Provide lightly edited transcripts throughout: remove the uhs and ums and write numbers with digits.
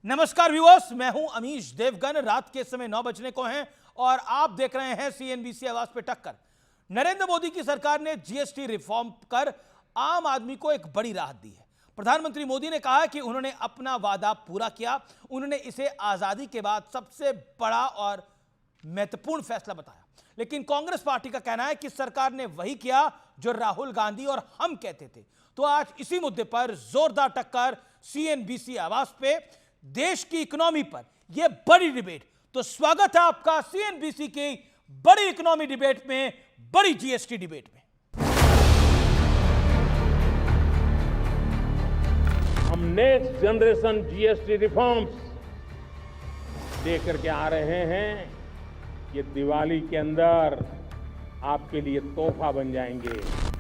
नमस्कार व्यूअर्स, मैं हूं अमीश देवगन। रात के समय 9 बजने को हैं और आप देख रहे हैं सीएनबीसी आवाज पे टक्कर। नरेंद्र मोदी की सरकार ने जीएसटी रिफॉर्म कर आम आदमी को एक बड़ी राहत दी है। प्रधानमंत्री मोदी ने कहा कि उन्होंने अपना वादा पूरा किया। उन्होंने इसे आजादी के बाद सबसे बड़ा और महत्वपूर्ण फैसला बताया। लेकिन कांग्रेस पार्टी का कहना है कि सरकार ने वही किया जो राहुल गांधी और हम कहते थे। तो आज इसी मुद्दे पर जोरदार टक्कर सीएनबीसी आवाज पे, देश की इकोनॉमी पर यह बड़ी डिबेट। तो स्वागत है आपका सीएनबीसी की बड़ी इकोनॉमी डिबेट में, बड़ी जीएसटी डिबेट में। हम नेक्स्ट जनरेशन जीएसटी रिफॉर्म्स लेकर के आ रहे हैं। ये दिवाली के अंदर आपके लिए तोहफा बन जाएंगे।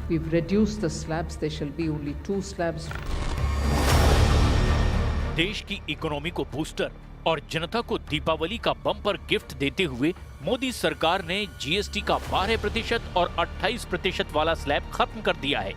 We've reduced the slabs. There shall be only 2 slabs. देश की इकोनॉमी को बूस्टर और जनता को दीपावली का बम्पर गिफ्ट देते हुए मोदी सरकार ने जीएसटी का 12% और 28% वाला स्लैब खत्म कर दिया है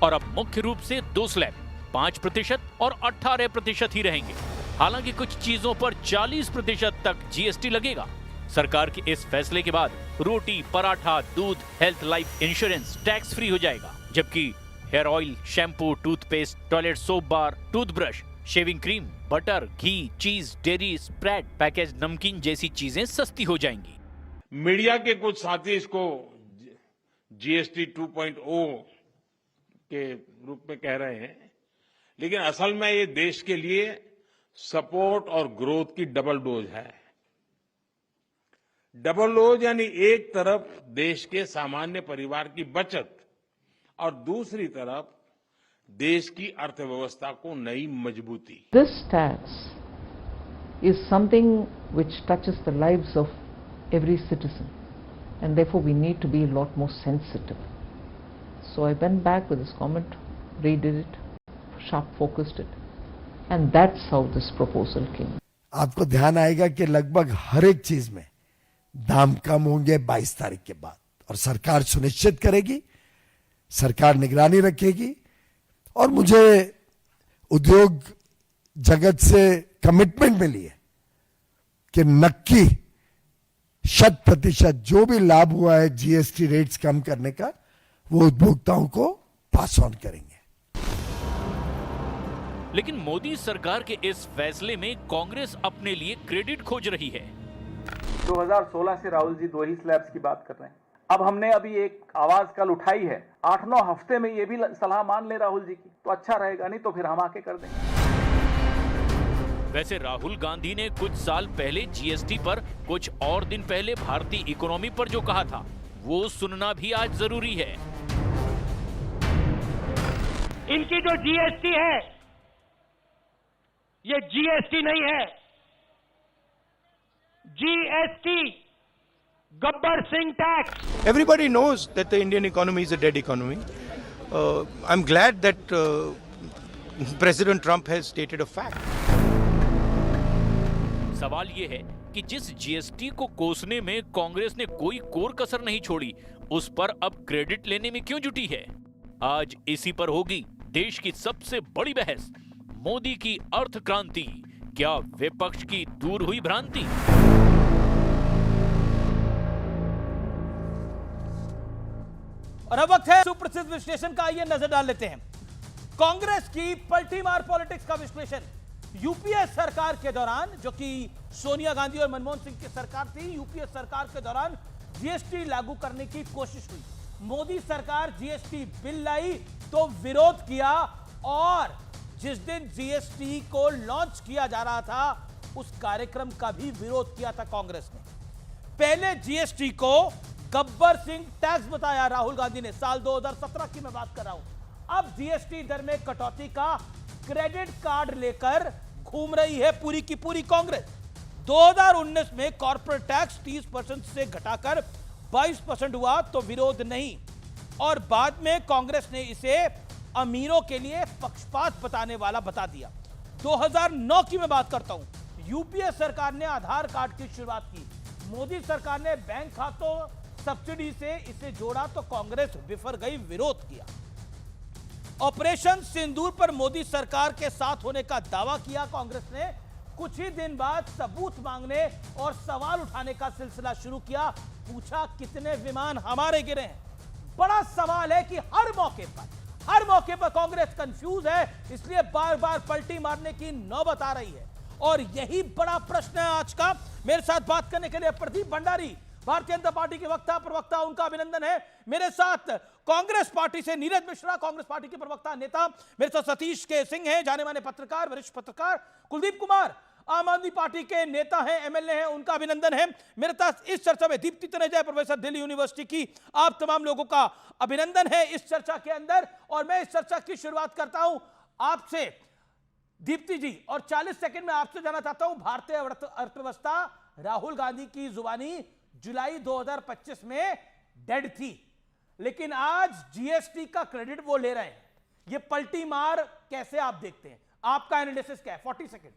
और अब मुख्य रूप से 2 स्लैब 5% और 18% ही रहेंगे। हालांकि कुछ चीजों पर 40% तक जीएसटी लगेगा। सरकार के इस फैसले के बाद रोटी, पराठा, दूध, health, life insurance tax free हो जाएगा, जबकि hair oil, shampoo, toothpaste, toilet soap bar, toothbrush, shaving cream, butter, घी, चीज, डेयरी, स्प्रेड, पैकेज नमकीन जैसी चीजें सस्ती हो जाएंगी। मीडिया के कुछ साथी इसको जीएसटी 2.0 के रूप में कह रहे हैं, लेकिन असल में ये देश के लिए सपोर्ट और ग्रोथ की डबल डोज है। डबल डोज यानी एक तरफ देश के सामान्य परिवार की बचत और दूसरी तरफ देश की अर्थव्यवस्था को नई मजबूती। This tax is something which touches the lives of every citizen, and therefore we need to be a lot more sensitive. So I went back with this comment, redid it, sharp focused it, and that's how this proposal came. आपको ध्यान आएगा कि लगभग हर एक चीज में दाम कम होंगे 22 तारीख के बाद, और सरकार सुनिश्चित करेगी, सरकार निगरानी रखेगी। और मुझे उद्योग जगत से कमिटमेंट मिली है कि नक्की 100% जो भी लाभ हुआ है जीएसटी रेट्स कम करने का, वो उपभोक्ताओं को पास ऑन करेंगे। लेकिन मोदी सरकार के इस फैसले में कांग्रेस अपने लिए क्रेडिट खोज रही है। 2016 से राहुल जी 2 ही स्लैब्स की बात कर रहे हैं। अब हमने अभी एक आवाज कल उठाई है, 8-9 हफ्ते में ये भी सलाह मान ले राहुल जी की तो अच्छा रहेगा, नहीं तो फिर हम आके कर देंगे। वैसे राहुल गांधी ने कुछ साल पहले जीएसटी पर, कुछ और दिन पहले भारतीय इकोनॉमी पर जो कहा था, वो सुनना भी आज जरूरी है। इनकी जो जीएसटी है, ये जीएसटी नहीं है, GST, Gabbar Singh tax. Everybody knows that the Indian economy is a dead economy. I'm glad that President Trump has stated a fact. सवाल ये है कि जिस जीएसटी को कोसने में कांग्रेस ने कोई कोर कसर नहीं छोड़ी, उस पर अब क्रेडिट लेने में क्यों जुटी है? आज इसी पर होगी देश की सबसे बड़ी बहस। मोदी की अर्थ क्रांति, क्या विपक्ष की दूर हुई भ्रांति? और अब वक्त है सुप्रसिद्ध विश्लेषण का। आइए नजर डाल लेते हैं कांग्रेस की पलटी मार पॉलिटिक्स का विश्लेषण। यूपीए सरकार के दौरान, जो कि सोनिया गांधी और मनमोहन सिंह की सरकार थी, यूपीए सरकार के दौरान जीएसटी लागू करने की कोशिश हुई। मोदी सरकार जीएसटी बिल लाई तो विरोध किया, और जिस दिन जीएसटी को लॉन्च किया जा रहा था, उस कार्यक्रम का भी विरोध किया था कांग्रेस ने। पहले जीएसटी को गब्बर सिंह टैक्स बताया राहुल गांधी ने, साल 2017 की मैं बात कर रहा हूं। अब जीएसटी दर में कटौती का क्रेडिट कार्ड लेकर घूम रही है पूरी की पूरी कांग्रेस। 2019 में कॉर्पोरेट टैक्स 30% से घटाकर 22% हुआ तो विरोध नहीं, और बाद में कांग्रेस ने इसे अमीरों के लिए पक्षपात बताने वाला बता दिया। 2009 की मैं बात करता हूं, यूपीए सरकार ने आधार कार्ड की शुरुआत की। मोदी सरकार ने बैंक खातों सब्सिडी से इसे जोड़ा तो कांग्रेस बिफर गई, विरोध किया। ऑपरेशन सिंदूर पर मोदी सरकार के साथ होने का दावा किया कांग्रेस ने। कुछ ही दिन बाद सबूत मांगने और सवाल उठाने का सिलसिला शुरू किया। पूछा कितने विमान हमारे गिरे हैं। बड़ा सवाल है कि हर मौके पर कांग्रेस कंफ्यूज है, इसलिए बार बार पलटी मारने की नौबत आ रही है। और यही बड़ा प्रश्न है आज का। मेरे साथ बात करने के लिए प्रदीप भंडारी, भारतीय जनता पार्टी के प्रवक्ता, उनका अभिनंदन है। मेरे साथ कांग्रेस पार्टी से नीरज मिश्रा, कांग्रेस पार्टी के प्रवक्ता नेता, मेरे साथ सतीश के सिंह हैं, जाने माने पत्रकार, वरिष्ठ पत्रकार, कुलदीप कुमार आम आदमी पार्टी के नेता हैं, एमएलए हैं, उनका अभिनंदन है। मेरे साथ इस चर्चा में दीप्ति तनेजा, प्रोफेसर दिल्ली यूनिवर्सिटी की, आप तमाम लोगों का अभिनंदन है इस चर्चा के अंदर। और मैं इस चर्चा की शुरुआत करता हूं आपसे दीप्ति जी, और 40 सेकंड में आपसे जानना चाहता हूं, भारतीय अर्थव्यवस्था राहुल गांधी की जुबानी जुलाई 2025 में डेड थी, लेकिन आज जीएसटी का क्रेडिट वो ले रहे हैं। ये पलटी मार कैसे आप देखते हैं? आपका एनालिसिस क्या है? 40 सेकंड।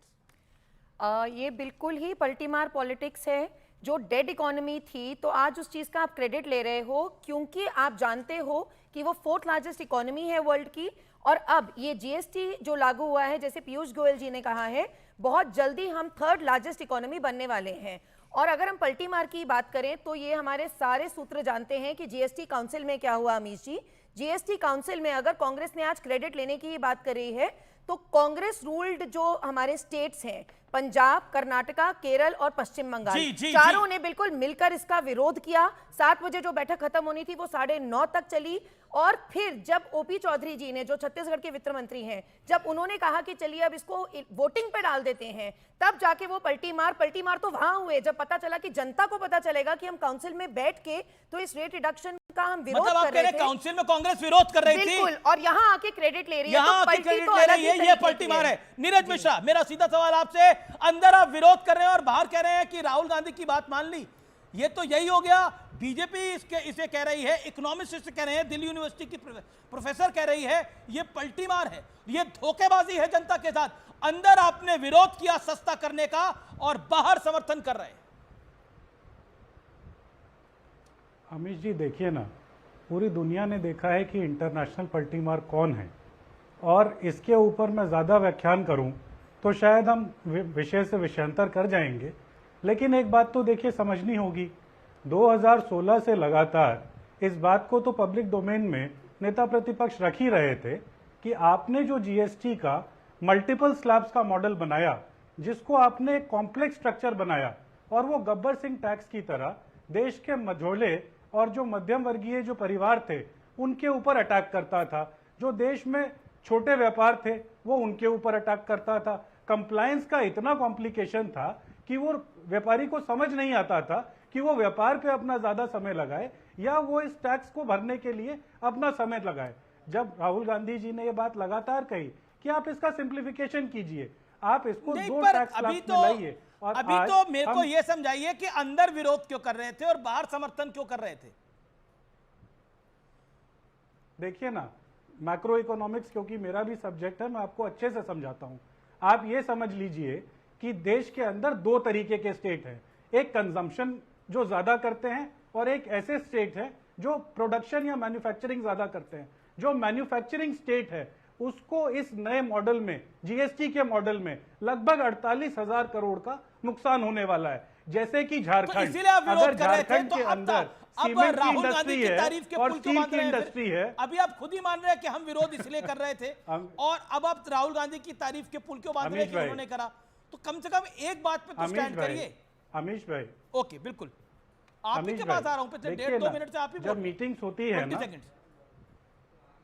ये बिल्कुल ही पलटी मार पॉलिटिक्स है। जो डेड इकोनॉमी थी तो आज उस चीज का आप क्रेडिट ले रहे हो, क्योंकि आप जानते हो कि वो 4th लार्जेस्ट इकोनॉमी है वर्ल्ड की। और अब ये जीएसटी जो लागू हुआ है, जैसे पीयूष गोयल जी ने कहा है, बहुत जल्दी हम 3rd लार्जेस्ट इकोनॉमी बनने वाले हैं। और अगर हम पलटी मार की बात करें तो ये हमारे सारे सूत्र जानते हैं कि जीएसटी काउंसिल में क्या हुआ। अमीश जी, जीएसटी काउंसिल में अगर कांग्रेस ने आज क्रेडिट लेने की बात कर रही है तो कांग्रेस रूल्ड जो हमारे स्टेट्स हैं, पंजाब, कर्नाटका, केरल और पश्चिम बंगाल, चारों ने बिल्कुल मिलकर इसका विरोध किया। 7 बजे जो बैठक खत्म होनी थी वो 9:30 तक चली। और फिर जब ओपी चौधरी जी ने, जो छत्तीसगढ़ के वित्त मंत्री हैं, जब उन्होंने कहा कि चलिए अब इसको वोटिंग पे डाल देते हैं, तब जाके वो पलटी मार तो वहां हुए जब पता चला कि जनता को पता चलेगा कि हम काउंसिल में बैठ के तो इस रेट रिडक्शन का हम विरोध कर रहे थे। काउंसिल में कांग्रेस विरोध कर रही थी, बिल्कुल, और यहाँ आके क्रेडिट ले रही है। यहाँ आके क्रेडिट ले रही है, ये पलटी मार है। नीरज मिश्रा, मेरा सीधा सवाल आपसे, अंदर आप विरोध कर रहे हैं और बाहर कह रहे हैं कि राहुल गांधी की बात मान ली, ये तो यही हो गया। बीजेपी इसे कह रही है, इकोनॉमिस्ट इसे कह रहे हैं, दिल्ली यूनिवर्सिटी की प्रोफेसर कह रही है ये पलटी मार है, ये धोखेबाजी है जनता के साथ। अंदर आपने विरोध किया सस्ता करने का और बाहर समर्थन कर रहे हैं। अमीश जी, देखिए ना, पूरी दुनिया ने देखा है कि इंटरनेशनल पलटी मार कौन है, और इसके ऊपर मैं ज़्यादा व्याख्यान करूं तो शायद हम विषय से विषयांतर कर जाएंगे। लेकिन एक बात तो देखिए समझनी होगी, 2016 से लगातार इस बात को तो पब्लिक डोमेन में नेता प्रतिपक्ष रख ही रहे थे कि आपने जो जीएसटी का मल्टीपल स्लैब्स का मॉडल बनाया, जिसको आपने एक कॉम्प्लेक्स स्ट्रक्चर बनाया, और वो गब्बर सिंह टैक्स की तरह देश के मझोले और जो मध्यम वर्गीय जो परिवार थे उनके ऊपर अटैक करता था। जो देश में छोटे व्यापार थे वो उनके ऊपर अटैक करता था। कंप्लायंस का इतना कॉम्प्लिकेशन था कि वो व्यापारी को समझ नहीं आता था कि वो व्यापार पे अपना ज्यादा समय लगाए या वो इस टैक्स को भरने के लिए अपना समय लगाए। जब राहुल गांधी जी ने ये बात लगातार कही कि आप इसका सिंप्लीफिकेशन कीजिए, आप इसको 2 टैक्स स्लैब में लाइए, और अभी तो मेरे को यह समझाइए कि अंदर विरोध क्यों कर रहे थे और बाहर समर्थन क्यों कर रहे थे? देखिए ना, मैक्रो इकोनॉमिक्स क्योंकि मेरा भी सब्जेक्ट है, मैं आपको अच्छे से समझाता हूं। आप ये समझ लीजिए कि देश के अंदर 2 तरीके के स्टेट हैं, एक कंजम्पशन जो ज्यादा करते हैं और एक ऐसे स्टेट है जो प्रोडक्शन या मैन्युफैक्चरिंग ज्यादा करते हैं। जो मैन्युफैक्चरिंग स्टेट है उसको इस नए मॉडल में, जीएसटी के मॉडल में, लगभग 48,000 करोड़ का नुकसान होने वाला है। जैसे कि झारखंड, अगर झारखंड के अंदर सीमेंट की इंडस्ट्री है और स्टील की इंडस्ट्री है, अभी आप खुद ही मान रहे हैं कि हम विरोध इसलिए कर रहे थे और अब आप राहुल गांधी की तारीफ के पुल क्यों बांध रहे हैं कि उन्होंने करा? तो कम से कम एक बात पे तो स्टैंड करिए। अमीश भाई, ओके, बिल्कुल आप ही के पास आ रहा हूं, पिछले 1.5-2 मिनट से आप ही जब मीटिंग्स होती है ना,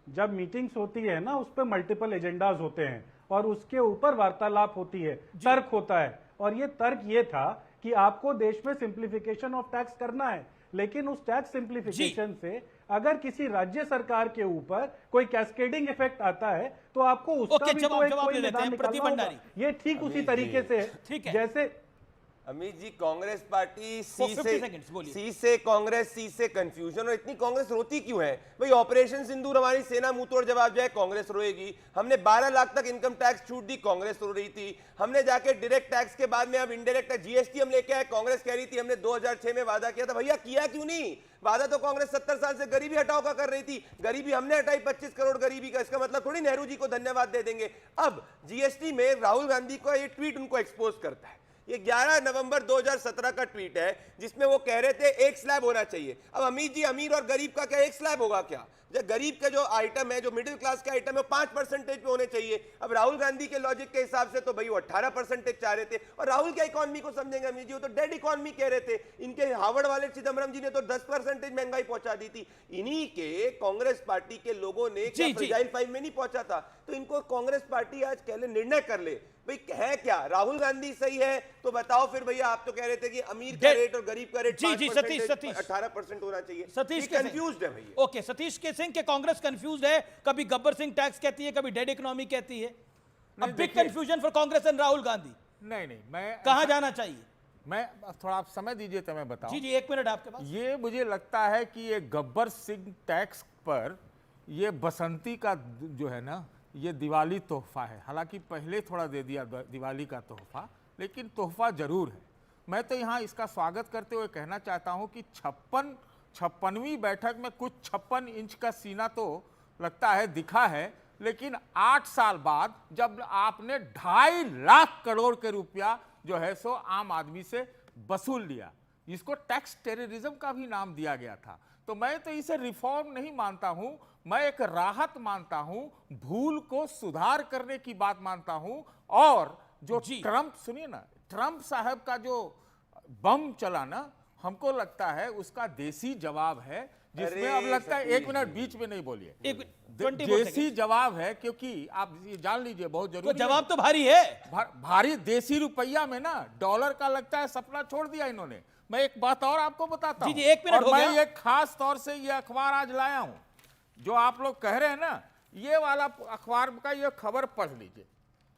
जब मीटिंग्स होती है ना, उस पर मल्टीपल एजेंडाज होते हैं और उसके ऊपर वार्तालाप होती है, तर्क होता है। और ये तर्क ये था कि आपको देश में सिंप्लीफिकेशन ऑफ टैक्स करना है, लेकिन उस टैक्स सिंप्लीफिकेशन से अगर किसी राज्य सरकार के ऊपर कोई कैस्केडिंग इफेक्ट आता है तो आपको उसका भी कोई निदान निकालना होगा। ये ठीक उसी तरीके से जैसे Amit ji, Congress party For 50 seconds, बोलिए। सी से कांग्रेस, सी से कंफ्यूजन, और इतनी कांग्रेस रोती क्यों है भाई? ऑपरेशन सिंदूर हमारी सेना मुंह तोड़ जवाब जाए, कांग्रेस रोएगी। हमने 12 लाख तक इनकम टैक्स छूट दी, कांग्रेस रो रही थी। हमने जाके डायरेक्ट टैक्स के बाद में अब इनडायरेक्ट जीएसटी हम लेके आए, कांग्रेस कह रही थी हमने 2006 में वादा किया था। भैया किया क्यों नहीं? वादा तो कांग्रेस 70 साल से गरीबी हटाओ का कर रही थी, गरीबी हमने हटाई 25 करोड़ गरीबी का। इसका मतलब थोड़ी नेहरू जी को धन्यवाद दे देंगे। अब जीएसटी में राहुल गांधी का ये ट्वीट उनको एक्सपोज करता है। ये 11 नवंबर 2017 का ट्वीट है जिसमें वो कह रहे थे एक स्लैब होना चाहिए। अब अमीर जी, अमीर और गरीब का क्या एक स्लैब होगा क्या? जब गरीब का जो आइटम है, जो मिडिल क्लास का आइटम है, 5% पे होने चाहिए। अब राहुल गांधी के लॉजिक के हिसाब से तो भाई वो 18% चाह रहे थे। और राहुल क्या इकोनॉमी को समझेंगे अमीर जी? वो तो डेड इकोनॉमी कह रहे थे। इनके हार्वर्ड वाले चिदम्बरम जी ने तो 10% महंगाई पहुंचा दी थी। इन्हीं के कांग्रेस पार्टी के लोगों ने फ्रेजाइल 5 में नहीं पहुंचा था। तो इनको कांग्रेस पार्टी आज कह ले, निर्णय कर ले भाई है क्या? राहुल गांधी सही है तो बताओ फिर भैया। आप तो कह रहे थे कि अमीर का रेट और गरीब का रेट 18% होना चाहिए। सतीश कंफ्यूज्ड है भैया। ओके, सतीश के सिंह के कांग्रेस कंफ्यूज्ड है। कभी गब्बर सिंह टैक्स कहती है, कभी डेड इकोनॉमी कहती है। अब big confusion for Congress and Rahul Gandhi. नहीं, मैं कहां जाना चाहिए? मैं थोड़ा आप समय दीजिए तो मैं बताऊं। जी, 1 मिनट आपके पास। ये मुझे लगता है कि ये गब्बर सिंह टैक्स पर ये बसंती का जो है ना, ये दिवाली तोहफा है। हालांकि पहले थोड़ा दे दिया दिवाली का तोहफा, लेकिन तोहफा जरूर है। मैं तो यहाँ इसका स्वागत करते हुए कहना चाहता हूँ कि 56वीं बैठक में कुछ 56 इंच का सीना तो लगता है दिखा है, लेकिन 8 साल बाद जब आपने 2.5 लाख करोड़ के रुपया जो है सो आम आदमी से वसूल लिया, इसको टैक्स टेररिज्म का भी नाम दिया गया था। तो मैं तो इसे रिफॉर्म नहीं मानता हूं, मैं एक राहत मानता हूं, भूल को सुधार करने की बात मानता हूं। और जो ट्रंप, सुनिए ना, ट्रंप साहब का जो बम चला ना, हमको लगता है उसका देसी जवाब है, जिसमें अब लगता है 1 मिनट बीच में नहीं बोलिए, देसी जवाब है। क्योंकि आप ये जान लीजिए, बहुत जरूरी, तो जवाब तो भारी है। भारी देसी रुपया में ना डॉलर का लगता है सपना छोड़ दिया इन्होंने। मैं एक बात और आपको बताता हूं, 1 मिनट हो गया। मैं एक खास तौर से ये अखबार आज लाया हूं, जो आप लोग कह रहे हैं ना, ये वाला अखबार का ये खबर पढ़ लीजिए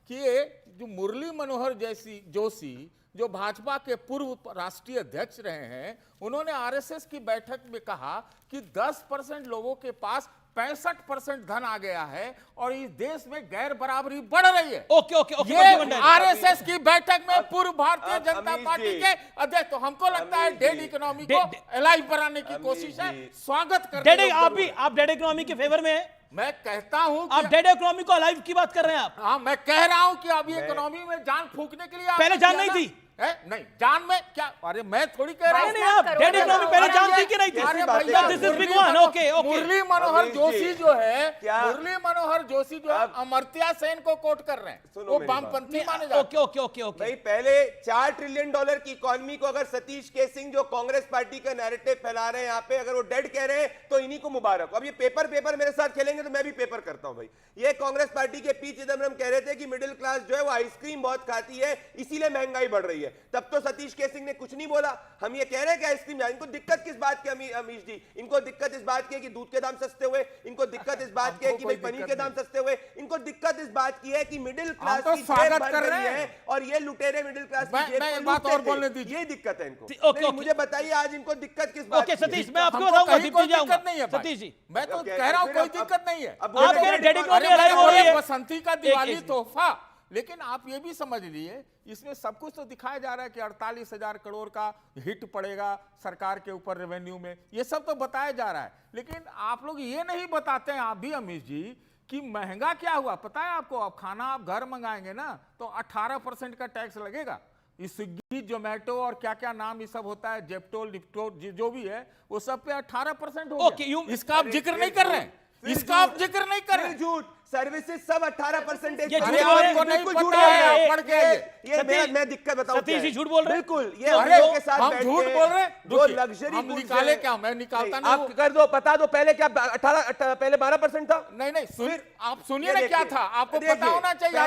कि ये जो मुरली मनोहर जोशी जो भाजपा के पूर्व राष्ट्रीय अध्यक्ष रहे हैं, उन्होंने आरएसएस की बैठक में कहा कि 10% लोगों के पास 65% धन आ गया है और इस देश में गैर बराबरी बढ़ रही है। ओके, ये आरएसएस की बैठक में पूर्व भारतीय जनता पार्टी के अध्यक्ष, तो हमको लगता है डेड इकोनॉमी को एलाइव बनाने की कोशिश है। स्वागत करते हैं। आप डेड इकोनॉमी के फेवर में हैं? मैं कहता हूं आप डेड इकोनॉमी को अलाइव की बात कर रहे हैं आप? हाँ, मैं कह रहा हूं कि अभी इकोनॉमी में जान फूंकने के लिए पहले जान नहीं थी। नहीं, जान में क्या? अरे मैं थोड़ी कह रहा हूं। नहीं, आप डेड इकोनॉमी पहले जान थी कि नहीं थी? अरे भैया, this is big one. Okay, Murli Manohar Joshi जो है, मुरली मनोहर जोशी जो है अमर्त्य सेन को कोट कर रहे हैं, वो वामपंथी माने जाते हैं। ओके। भाई पहले $4 ट्रिलियन की इकोनॉमी को अगर सतीश के सिंह जो कांग्रेस पार्टी का नैरेटिव फैला रहे हैं यहाँ पे, अगर वो डेड कह रहे हैं तो इन्हीं को मुबारक। अब ये पेपर मेरे साथ खेलेंगे तो मैं भी पेपर करता हूं भाई। ये कांग्रेस पार्टी के पी चिदम्बरम कह रहे थे कि मिडिल क्लास जो है वो आइसक्रीम बहुत खाती है, इसीलिए महंगाई बढ़ रही है। तब तो सतीश के सिंह ने कुछ नहीं बोला। हम ये कह रहे हैं कि आइसक्रीम, इनको दिक्कत किस बात की? अमीश जी, इनको दिक्कत इस बात की है कि दूध के दाम सस्ते हुए, इनको दिक्कत इस बात की है कि भाई पनीर के दाम सस्ते हुए, इनको दिक्कत इस बात की है कि मिडिल क्लास की जेब भर रही है और ये लुटेरे मिडिल क्लास की जेब को लूटते थे। ये दिक्कत है इनको। मुझे बताइए आज इनको दिक्कत किस बात की? सतीश, मैं आपको बताऊंगा। दिक्कत नहीं है सतीश जी, मैं तो कह रहा हूं कोई दिक्कत नहीं है। आप कह रहे डेड इकोनॉमी अलाइव हो रही है, बसंती का दिवाली तोहफा। लेकिन आप ये भी समझ लीजिए, इसमें सब कुछ तो दिखाया जा रहा है कि 48,000 करोड़ का हिट पड़ेगा सरकार के ऊपर रेवेन्यू में, ये सब तो बताया जा रहा है। लेकिन आप लोग ये नहीं बताते हैं, आप भी अमीश जी, कि महंगा क्या हुआ। पता है आपको? अब खाना आप घर मंगाएंगे ना तो 18% का टैक्स लगेगा। इस स्विगी, जोमेटो और क्या क्या नाम ये सब होता है, जेप्टोल, निप्टोल, जो भी है, वो सब पे 18% हो गया। इसका आप जिक्र नहीं कर रहे हैं, इसका आप जिक्र नहीं कर रहे। झूठ, सर्विसेज सब 18%। आपको नहीं पता है, पढ़ के ये मैं दिक्कत बताऊं। सतीश जी झूठ बोल रहे हैं। बिल्कुल, ये हम लोगों के साथ हम झूठ बोल रहे हैं। जो लग्जरी हम निकाले क्या? मैं निकालता नहीं। आप कर दो, बता दो पहले क्या 18 12% था? नहीं, फिर आप सुनिए ना क्या था, आपको पता होना चाहिए।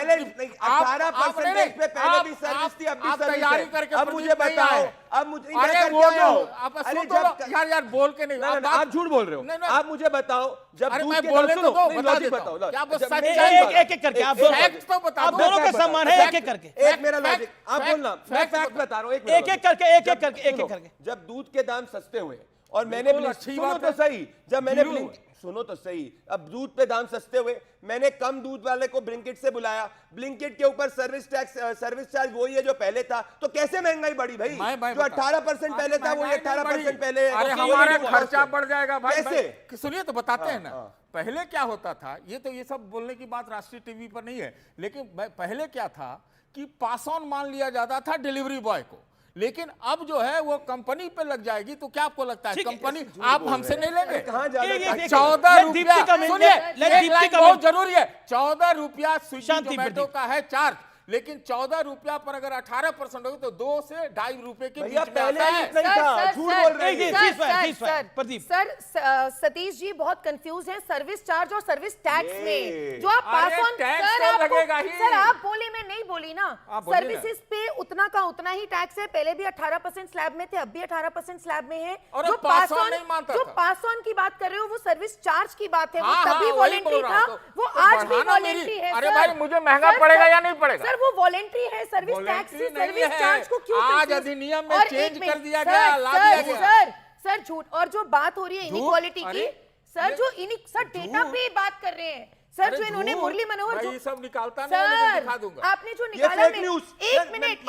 18% पे पहले भी सर्विस थी, अब भी सर्विस तैयारी करके अब मुझे बताओ, अब मुझे यार बोल के नहीं, आप झूठ बोल रहे हो। आप मुझे बताओ, जब मैं बोलने तो दो, बता देता हूं। क्या तो जब सच मैं- है। एक करके आप दोनों फैक्ट तो बता आप दो। दोनों का फैक्ट सम्मान बता है, दो। एक एक करके एक मेरा लॉजिक आप बोलना, मैं फैक्ट बता रहा हूँ। एक एक करके एक एक करके जब दूध के दाम सस्ते हुए और मैंने बिल्कुल अच्छी सुनो बात तो है। सही, जब मैंने जीरो। सुनो तो सही, अब दूध पे दाम सस्ते हुए, मैंने कम दूध वाले को ब्लिंकिट से बुलाया, ब्लिंकिट के ऊपर सर्विस टैक्स सर्विस चार्ज वही है जो पहले था, तो कैसे महंगाई बढ़ी भाई? मैं जो 18% पहले था वही 18% पहले। अरे तो हमारा ये खर्चा बढ़ जाएगा भाई। कैसे? सुनिए तो बताते हैं ना। पहले क्या होता था, ये सब बोलने की बात राष्ट्रीय टीवी पर नहीं है, लेकिन पहले क्या था कि पास ऑन मान लिया जाता था डिलीवरी बॉय को, लेकिन अब जो है वो कंपनी पे लग जाएगी। तो क्या आपको लगता है कंपनी आप हमसे नहीं लेंगे? कहाँ जा रहे हैं? 14 रुपया, सुनिए एक लाइन बहुत जरूरी है, 14 रुपया स्विगी शांति जोमेटो का है चार्ज, लेकिन 14 रुपया पर अगर 18% होगी तो 2 से 2.5 रुपए के बीच भैया में पहले आता है। इतना ही था, झूठ बोल रहे हैं। प्रदीप सर सतीश जी बहुत कंफ्यूज हैं सर्विस चार्ज और सर्विस टैक्स में जो आप पास अरे ऑन टैक्स तो लगेगा ही। सर आप बोले मैं नहीं बोली ना, आप बोलिए ना। सर्विसेज पे उतना का उतना ही टैक्स है, पहले भी 18% स्लैब में थे, अब भी 18% स्लैब में है। और जो पास ऑन नहीं मानता जो था। पास ऑन की बात कर रहे हो वो सर्विस चार्ज की बात है, वो हाँ, तभी हाँ, वही वॉलेंट्री बोल रहा था, हूं। वो तो आज भी बढ़ाना वॉलेंट्री मेरी- है। अरे सर। भाई मुझे महंगा सर, पड़ेगा सर, या नहीं पड़ेगा? सर वो वॉलेंट्री है, सर्विस टैक्स से सर्विस चार्ज को क्यों आज confuse- अधिनियम में और चेंज एक कर मिनट, दिया सर, गया, ला दिया गया। सर झूठ, और जो बात हो रही है झूठ? इनइक्वालिटी की, अरे, सर जो सर डेटा झूठ? पे बात कर रहे हैं सर, अरे जो इन्होंने झूठ? मुरली मनोहर मैं जो ये सब निकालता नहीं हूं, लेकिन दिखा दूंगा। आपने जो ये निकाला फेक न्यूज। एक मिनट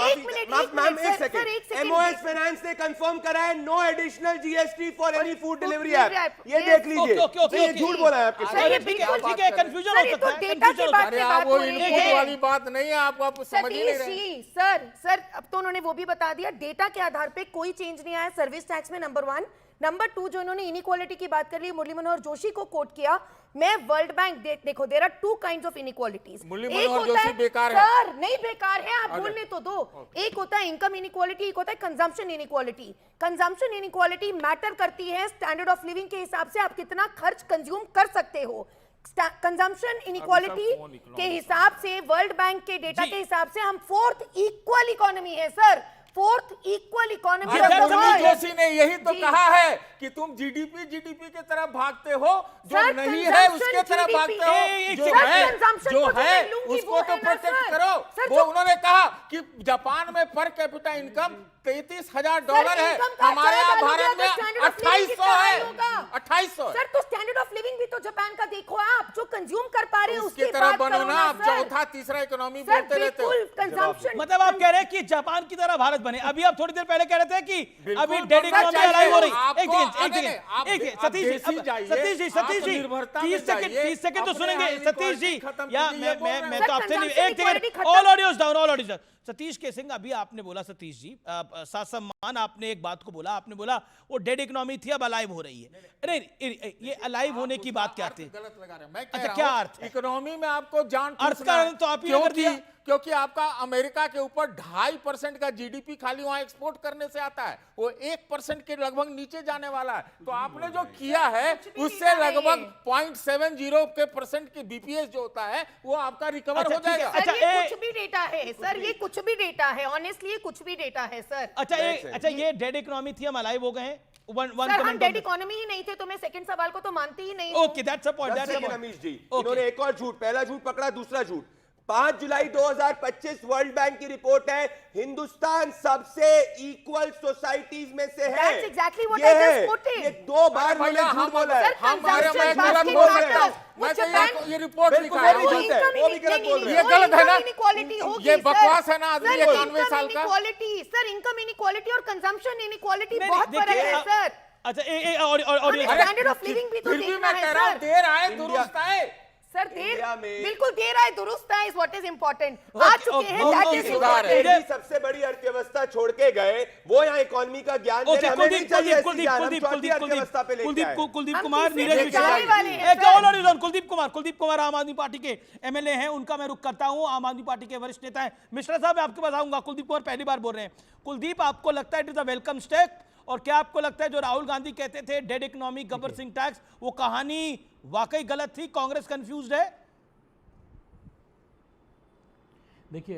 मैम एक सर, सेकंड, एक सेकंड एमओएस फाइनेंस ने कंफर्म करा है no additional GST for any food delivery app. app। ये Yes. देख लीजिए, ओके, ये झूठ बोला है आपके सर, साथ। ये ठीक है, बिल्कुल ठीक है, कंफ्यूजन सर, हो ये सकता तो है, डेटा confusion की हो बात अरे पे आप बात वो हो रही इनपुट है। वाली बात नहीं है, आप समझ ही नहीं सतीश रहे। जी सर अब तो उन्होंने वो भी बता दिया, डेटा के आधार पे कोई चेंज नहीं आया सर्विस टैक्स में, नंबर 1। नंबर 2 जो इन्होंने इनइक्वालिटी की बात कर ली, मुरली मनोहर जोशी को कोट किया, मैं वर्ल्ड बैंक देखो there are 2 kinds of inequalities. Murli Manohar Joshi बेकार है। सर नहीं बेकार है, आप बोलने तो दो। एक होता है इनकम इनइक्वालिटी, एक होता है consumption inequality. Consumption inequality matter करती है स्टैंडर्ड ऑफ लिविंग के हिसाब से, आप कितना खर्च कंज्यूम कर सकते हो। कंजम्पशन इनइक्वालिटी के हिसाब से, वर्ल्ड बैंक के डेटा के हिसाब से हम 4th इक्वल इकोनॉमी है सर, 4th इक्वल इकोनॉमी। अरे मुरली जोशी ने यही तो कहा है कि तुम जीडीपी की तरफ भागते हो, जो सर, नहीं है उसके consumption तरफ GDP भागते हो, जो सर, है consumption जो को जो है मैं लूंगी उसको वो तो है ना, प्रोटेक्ट सर। करो। सर, वो जो- उन्होंने कहा कि जापान में पर कैपिटा इनकम $33,000 है, income का हमारे यहाँ अच्छा भारत में डालोगे तो standard of living 2800 कितना है, होगा? 2800 सर तो स्टैंडर्ड ऑफ लिविंग भी तो जापान का देखो, आप जो कंज्यूम कर पा रहे हो उसकी उसकी तरफ बात बनो करो ना, आप सर। चौथा तीसरा इकोनॉमी सर बोलते रहते हो। बिल्कुल कंजम्पशन, मतलब आप कह रहे हैं कि जापान की तरह भारत बने। अभी आप थोड़ी देर पहले कह रहे थे कि बिल्कुल अभी बनना डेड इकोनॉमी चाहिए। अलाइव हो रही। आपको- एक सेकंड, नहीं, आप- एक आप सतीश देसी जी, जाइए, सतीश जी, सतीश जी, आत्मनिर्भरता में 30 सेकंड, जाइए, 30 सेकंड तो अपने सुनेंगे यहाँ सतीश जी। खत्म या कीजिए, ये बोल रहे मैं हैं। तो आपसे नहीं, consumption एक सेकंड, equality खत्म। All audios down, all audios. Satish के सिंह, अभी आपने बोला सतीश जी, साथ सम्मान, आपने एक बात को बोला, आपने बोला वो डेड इकोनॉमी थी अब अलाइव हो रही है। अरे ये अलाइव होने की बात क्या थी? गलत लगा रहे हैं। मैं अच्छा, कह क्या रहा अर्थ हूं है? इकोनॉमी में आपको जान अर्थ पूछना का है, तो आप ही ने कर दिया। क्योंकि आपका अमेरिका के ऊपर 2.5% का जीडीपी खाली वहां एक्सपोर्ट करने से आता है, वो 1% के लगभग नीचे जाने वाला है। तो आपने जो किया है उससे लगभग 0.70% के बीपीएस जो होता है वो आपका रिकवर अच्छा, हो ठीक है। जाएगा। अच्छा, सर ये कुछ भी डेटा है सर, ये कुछ भी डेटा है, ऑनेस्टली ये कुछ भी डेटा है सर। अच्छा ये डेड इकोनॉमी थी, हम अलाइव हो गए हैं। सर हम डेड इकोनॉमी ही नहीं थे तो मैं सेकंड सवाल को तो मानती ही नहीं हूं। Okay, that's a point, that's a point. Ramesh ji, इन्होंने एक और झूठ, पहला झूठ पकड़ा, दूसरा झूठ। 5 जुलाई 2025 वर्ल्ड बैंक की रिपोर्ट है, हिंदुस्तान सबसे इक्वल सोसाइटीज में से है। That's exactly what ये I just है। quoted. ये 2 बार अरे भैया, मैंने झूठ बोला है। सर, हमारे consumption मैं basket गलत बोल factor, रहा हूं। वो मैं तो जापान- ये रिपोर्ट बिल्कुल निकाल वो भी रहा हूं। गलत है, वो भी गलत बोल रहे ये हैं। गलत है ना? इनइक्वालिटी होगी ये सर। बकवास है ना आदमी, सर, ये 91 साल का। इनइक्वालिटी सर, इनकम इनइक्वालिटी और कंजम्पशन इनइक्वालिटी नहीं, बहुत फर्क देखिए, है सर। अच्छा और हमें स्टैंडर्ड ऑफ लिविंग भी तो फिर भी देखना मैं है कह रहा हूं सर। देर आए दुरुस्त आए। सर देर इंडिया में- बिल्कुल देर आए दुरुस्त आए, इज व्हाट इज इंपॉर्टेंट। आ चुके हैं, दैट इज सुधार है। ये सबसे बड़ी अर्थव्यवस्था छोड़ के गए, वो यहाँ इकोनॉमी का ज्ञान दे रहे हैं। हमें नहीं चाहिए ऐसी ज्ञान, हम चौथी अर्थव्यवस्था पे लेके आए। कुलदीप हम कुमार, तीसरे नीरज पे मिश्रा, जाने वाले हैं, एक सर। और ऑडियो, कुलदीप कुमार आम आदमी पार्टी के एमएलए हैं, उनका मैं रुख करता हूं। आम आदमी पार्टी के वरिष्ठ नेता हैं मिश्रा साहब, मैं आपके पास आऊंगा। कुलदीप कुमार पहली बार बोल रहे हैं। कुलदीप, आपको लगता है it is a welcome step? और क्या आपको लगता है जो राहुल गांधी कहते थे dead economy, Gabbar Singh tax, वो कहानी वाकई गलत थी, कांग्रेस कंफ्यूज्ड है? देखिए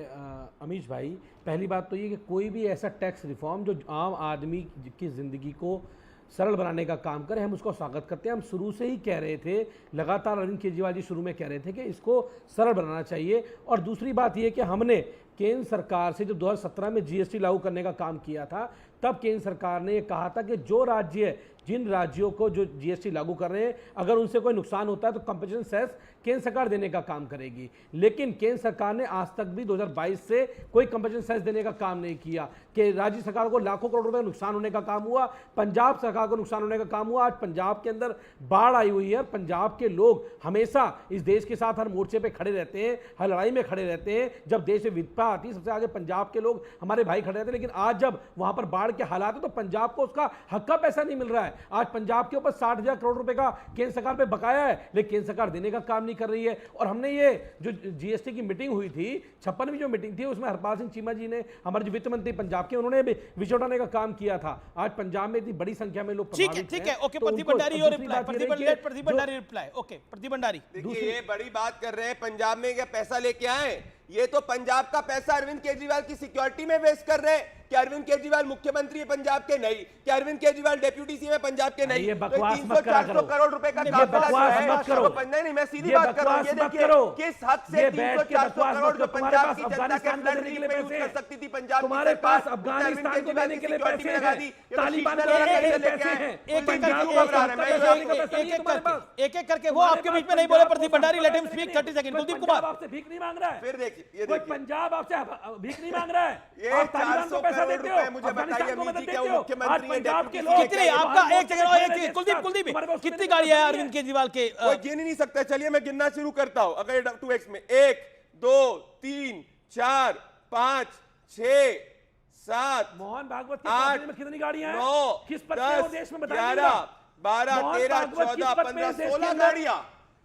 अमीश भाई, पहली बात तो ये कि कोई भी ऐसा टैक्स रिफॉर्म जो आम आदमी की ज़िंदगी को सरल बनाने का काम करें, हम उसको स्वागत करते हैं। हम शुरू से ही कह रहे थे, लगातार अरविंद केजरीवाल जी शुरू में कह रहे थे कि इसको सरल बनाना चाहिए। और दूसरी बात यह कि हमने केंद्र सरकार से जो 2017 में जीएसटी लागू करने का काम किया था, तब केंद्र सरकार ने कहा था कि जो राज्य, जिन राज्यों को जो जीएसटी लागू कर रहे हैं, अगर उनसे कोई नुकसान होता है तो कंपनसेशन सेस केंद्र सरकार देने का काम करेगी। लेकिन केंद्र सरकार ने आज तक भी 2022 से कोई कंपनसेशन सेस देने का काम नहीं किया कि राज्य सरकार को लाखों करोड़ रुपए का नुकसान होने का काम हुआ, पंजाब सरकार को नुकसान होने का काम हुआ। आज पंजाब के अंदर बाढ़ आई हुई है। पंजाब के लोग हमेशा इस देश के साथ हर मोर्चे पे खड़े रहते हैं, हर लड़ाई में खड़े रहते हैं। जब देश में विपदा आती है, सबसे आगे पंजाब के लोग हमारे भाई खड़े रहते हैं। लेकिन आज जब वहां पर बाढ़ के हालात है तो पंजाब को उसका हक का पैसा नहीं मिल रहा है। आज पंजाब के ऊपर 60,000 करोड़ रुपए का केंद्र सरकार पे बकाया है, लेकिन केंद्र सरकार देने का काम नहीं कर रही है। और हमने ये जो जीएसटी की मीटिंग हुई थी, 56वीं जो मीटिंग थी, उसमें हरपाल सिंह चीमा जी ने, हमारे जो वित्त मंत्री पंजाब के, उन्होंने भी विषय उठाने का काम किया था। आज पंजाब में इतनी बड़ी संख्या में लोग ठीक है, ओके, प्रदीप भंडारी और reply, Pradeep Bhandari reply. Okay, Pradeep Bhandari. देखिए, ये बड़ी बात कर रहे हैं, पंजाब में क्या पैसा लेके आए? ये तो पंजाब का पैसा अरविंद केजरीवाल की सिक्योरिटी में वेस्ट कर रहे हैं। क्या अरविंद केजरीवाल मुख्यमंत्री है पंजाब के? नहीं। क्या अरविंद केजरीवाल डेप्यूटी सीएम है पंजाब के? नहीं। 300-400 करोड़ रुपए का नहीं, मैं सीधी बात कर रहा हूँ। ये देखिए किस हद से 300-400 करोड़ जो पंजाब की जनता के फ्लड रिलीफ में यूज कर सकती थी पंजाब की तुम्हारे पास अफगानिस्तान को देने के लिए पैसे हैं, तालिबान को देने के लिए पैसे हैं, एक एक करके वो आपके बीच में नहीं बोले। Pradeep Bhandari, let him speak 30 second. Kuldeep Kumar, आपसे भीख नहीं मांग रहा है। फिर देखिए, कोई पंजाब आपसे भीख नहीं मांग रहा है। ये 400 करोड़ रुपए मुझे बताइए, अमित जी, क्या वो मुख्यमंत्री है? कितनी आपका एक सेकंड, कुलदीप कितनी गाड़ियां हैं अरविंद केजरीवाल के? कोई गिन ही नहीं सकता। चलिए मैं गिनना शुरू करता हूं। अगर 2x में 1 2 3 4 5 6 7 मोहन भागवत के 8 में कितनी गाड़ियां हैं? 9 किस पद पे वो देश में बताइए? 11 12 13 14 15 16 गाड़ियां।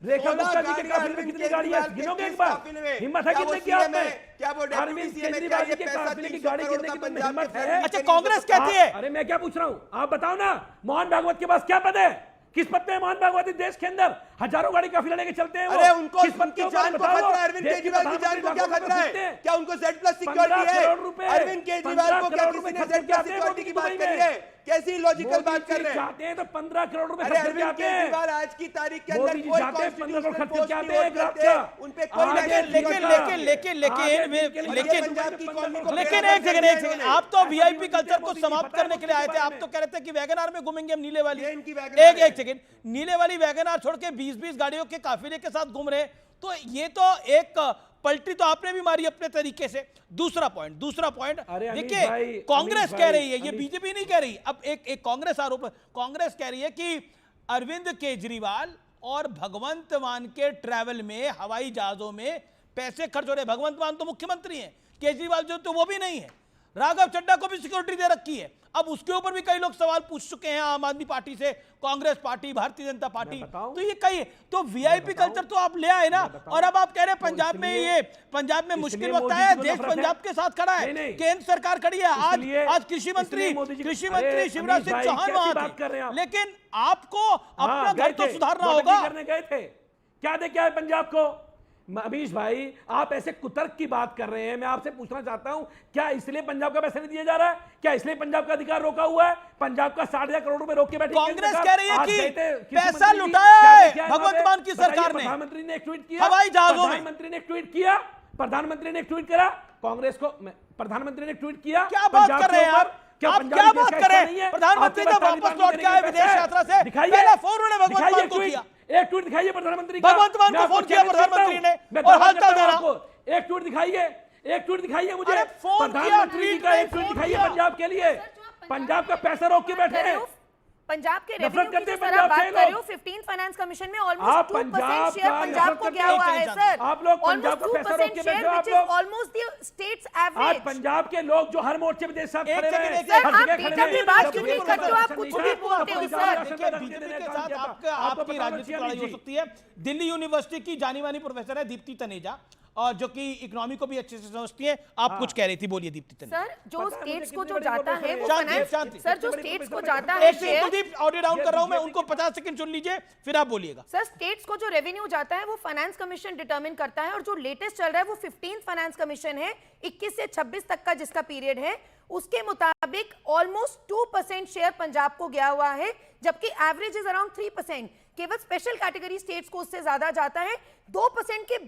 रेखा गुप्ता जी के काफिले में कितनी गाड़ियां? गिनोगे एक बार? हिम्मत है कितने की आप में? क्या वो अरविंद केजरीवाल जी के काफिले की गाड़ी गिनने की तुम में हिम्मत है? अच्छा, कांग्रेस कहती है। अरे मैं क्या पूछ रहा हूं, आप बताओ ना। मोहन भागवत के पास क्या पद है? किस पद पे मोहन भागवत इस देश के अंदर? हजारों गाड़ी काफिला लेके चलते हैं। अरे उनको उनकी जान को खतरा है। अरविंद केजरीवाल की जान को क्या खतरा है? क्या उनको Z+ सिक्योरिटी है? अरविंद केजरीवाल को क्या किसी ने Z+ सिक्योरिटी की बात करी है? कैसी लॉजिकल बात कर रहे हैं? जाते हैं तो 15 करोड़ रुपए अरे अरविंद केजरीवाल आज की तारीख के अंदर कोई कॉन्स्टिट्यूशनल पोस्ट नहीं होल्ड करते, उन पे कोई लेकिन एक सेकंड, आप तो वीआईपी कल्चर को समाप्त करने के लिए आए थे। आप तो कह रहे थे कि वैगन आर में घूमेंगे हम नीले वाली। एक सेकंड, नीले वाली वैगन आर छोड़ के 20-20 गाड़ियों के काफिले के साथ घूम रहे, तो ये तो एक पलटी तो आपने भी मारी अपने तरीके से। दूसरा पॉइंट देखिए, कांग्रेस कह रही है, ये बीजेपी नहीं कह रही। अब एक कांग्रेस आरोप, कांग्रेस कह रही है कि अरविंद केजरीवाल और भगवंत मान के ट्रैवल में, हवाई जहाजों में पैसे खर्च हो रहे। भगवंत मान तो मुख्यमंत्री हैं, केजरीवाल जो तो वो भी नहीं है। राघव चड्ढा को भी सिक्योरिटी दे रखी है। अब उसके ऊपर भी कई लोग सवाल पूछ चुके हैं, आम आदमी पार्टी से, कांग्रेस पार्टी, भारतीय जनता पार्टी। तो ये कई तो वीआईपी कल्चर तो आप ले आए ना। और अब आप कह रहे हैं पंजाब में मुश्किल वक्त आया है, देश पंजाब के साथ खड़ा है, केंद्र सरकार खड़ी है। आज कृषि मंत्री शिवराज सिंह चौहान वहां थे, लेकिन आपको अपना घर तो सुधारना होगा। गए थे, क्या दे क्या है पंजाब को? अमीश भाई, आप ऐसे कुतर्क की बात कर रहे हैं। मैं आपसे पूछना चाहता हूं, क्या इसलिए पंजाब का पैसा नहीं दिया जा रहा है? क्या इसलिए पंजाब का अधिकार रोका हुआ है? पंजाब का 60,000 करोड़ रुपए रोक के बैठी कांग्रेस कह रही है कि पैसा लुटाया है भगवंत मान की सरकार ने। प्रधानमंत्री ने एक ट्वीट किया, हवाई जहाजों में प्रधानमंत्री ने एक ट्वीट किया, प्रधानमंत्री ने एक ट्वीट करा, कांग्रेस को प्रधानमंत्री ने एक ट्वीट किया। क्या बात कर रहे हैं आप? आप क्या बात कर रहे हैं? प्रधानमंत्री जब वापस लौट के आए विदेश यात्रा से, पहला फोन उन्होंने भगवंत मान को किया। एक ट्वीट दिखाइए प्रधानमंत्री का। भगवंत मान को फोन किया प्रधानमंत्री ने और हालचाल दे रहा। एक ट्वीट दिखाइए, एक ट्वीट दिखाइए मुझे। फोन प्रधानमंत्री का एक ट्वीट दिखाइए पंजाब के लिए। पंजाब का पैसा रोक के बैठे हैं। पंजाब के रेवेन्यू की जो सर आप बात कर रहे हो, 15th फाइनेंस कमीशन में ऑलमोस्ट 2% शेयर पंजाब को गया हुआ है सर। आप लोग पंजाब का पैसा रोक के बैठे हो। आप लोग ऑलमोस्ट द स्टेट्स एवरेज। आज पंजाब के लोग जो हर मोर्चे पे साथ खड़े रहे, सर आप डेटा की बात क्यों नहीं करते हो? आप कुछ भी बोलते हो सर। देखिए, बीजेपी के साथ आपकी राजनीतिक लड़ाई हो सकती है। दिल्ली यूनिवर्सिटी की जानी मानी प्रोफेसर है दीप्ति तनेजा, और जो कि इकोनॉमी को भी अच्छे से समझती हैं। आप कुछ कह रही थी, बोलिए दीप्ति तन्ने। सर जो स्टेट्स को जो जाता है वो शांति। सर जो स्टेट्स को जाता है कुलदीप ऑडियो डाउन कर रहा हूं मैं, उनको 50 सेकंड सुन लीजिए फिर आप बोलिएगा। सर स्टेट्स को जो रेवेन्यू जाता है वो फाइनेंस कमीशन डिटरमिन करता है, और जो लेटेस्ट चल रहा है वो 15th फाइनेंस कमीशन है, 21 से 26 तक का जिसका पीरियड है, उसके मुताबिक ऑलमोस्ट 2% शेयर पंजाब को गया हुआ है, जबकि एवरेज इज अराउंड 3%। केवल स्पेशल कैटेगरी स्टेट्स को उससे ज्यादा जाता है। 2% के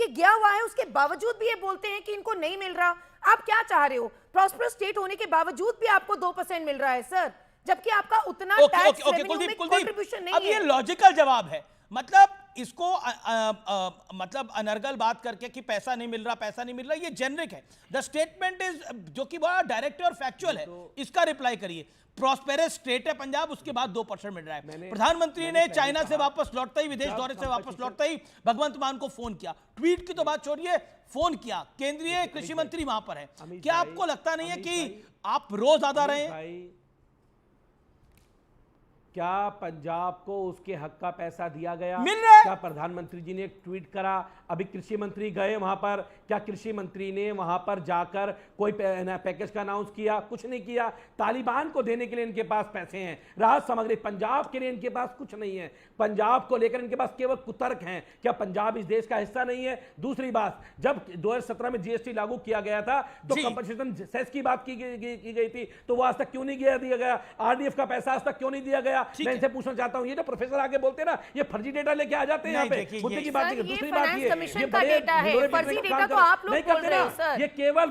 गया हुआ है, उसके बावजूद भी ये बोलते हैं कि इनको नहीं मिल रहा। आप क्या चाह रहे हो? प्रॉस्परस स्टेट होने के बावजूद भी आपको 2% मिल रहा है सर, जबकि आपका उतना टैक्स रेवेन्यू में कंट्रीब्यूशन नहीं है। अब ये लॉजिकल जवाब है, मतलब इसको मतलब अनर्गल बात करके कि पैसा नहीं मिल रहा, ये जेनरिक है। द स्टेटमेंट इज, जो कि बड़ा डायरेक्ट और फैक्चुअल है, इसका रिप्लाई करिए। प्रॉस्पेरस स्टेट है पंजाब, उसके बाद 2% मिल रहा है। प्रधानमंत्री ने चाइना से वापस लौटते ही, विदेश दौरे से वापस लौटते ही भगवंत मान को फोन किया। ट्वीट की तो बात छोड़िए, फोन किया। केंद्रीय कृषि मंत्री वहां पर है। क्या आपको लगता नहीं है कि आप रोज आदा रहे हैं? क्या पंजाब को उसके हक का पैसा दिया गया? मिल रहा है। क्या प्रधानमंत्री जी ने एक ट्वीट करा? अभी कृषि मंत्री गए वहां पर, क्या कृषि मंत्री ने वहां पर जाकर कोई पैकेज का अनाउंस किया? कुछ नहीं किया। तालिबान को देने के लिए इनके पास पैसे हैं, राहत सामग्री। पंजाब के लिए इनके पास कुछ नहीं है। पंजाब को लेकर इनके पास केवल कुतर्क हैं। क्या पंजाब इस देश का हिस्सा नहीं है? दूसरी बात, जब 2017 में जीएसटी लागू किया गया था तो कंपनसेशन सेस की बात की गई थी, तो वो आज तक क्यों नहीं दिया गया? आरडीएफ का पैसा आज तक क्यों नहीं दिया गया? मैं इनसे पूछना चाहता हूं, ये जो प्रोफेसर आगे बोलते हैं ना, ये फर्जी डेटा लेके आ जाते हैं यहाँ पे। मुद्दे की बात नहीं। दूसरी बात ये डेटा है, फर्जी डेटा तो आप लोग बोल रहे हैं सर। ये केवल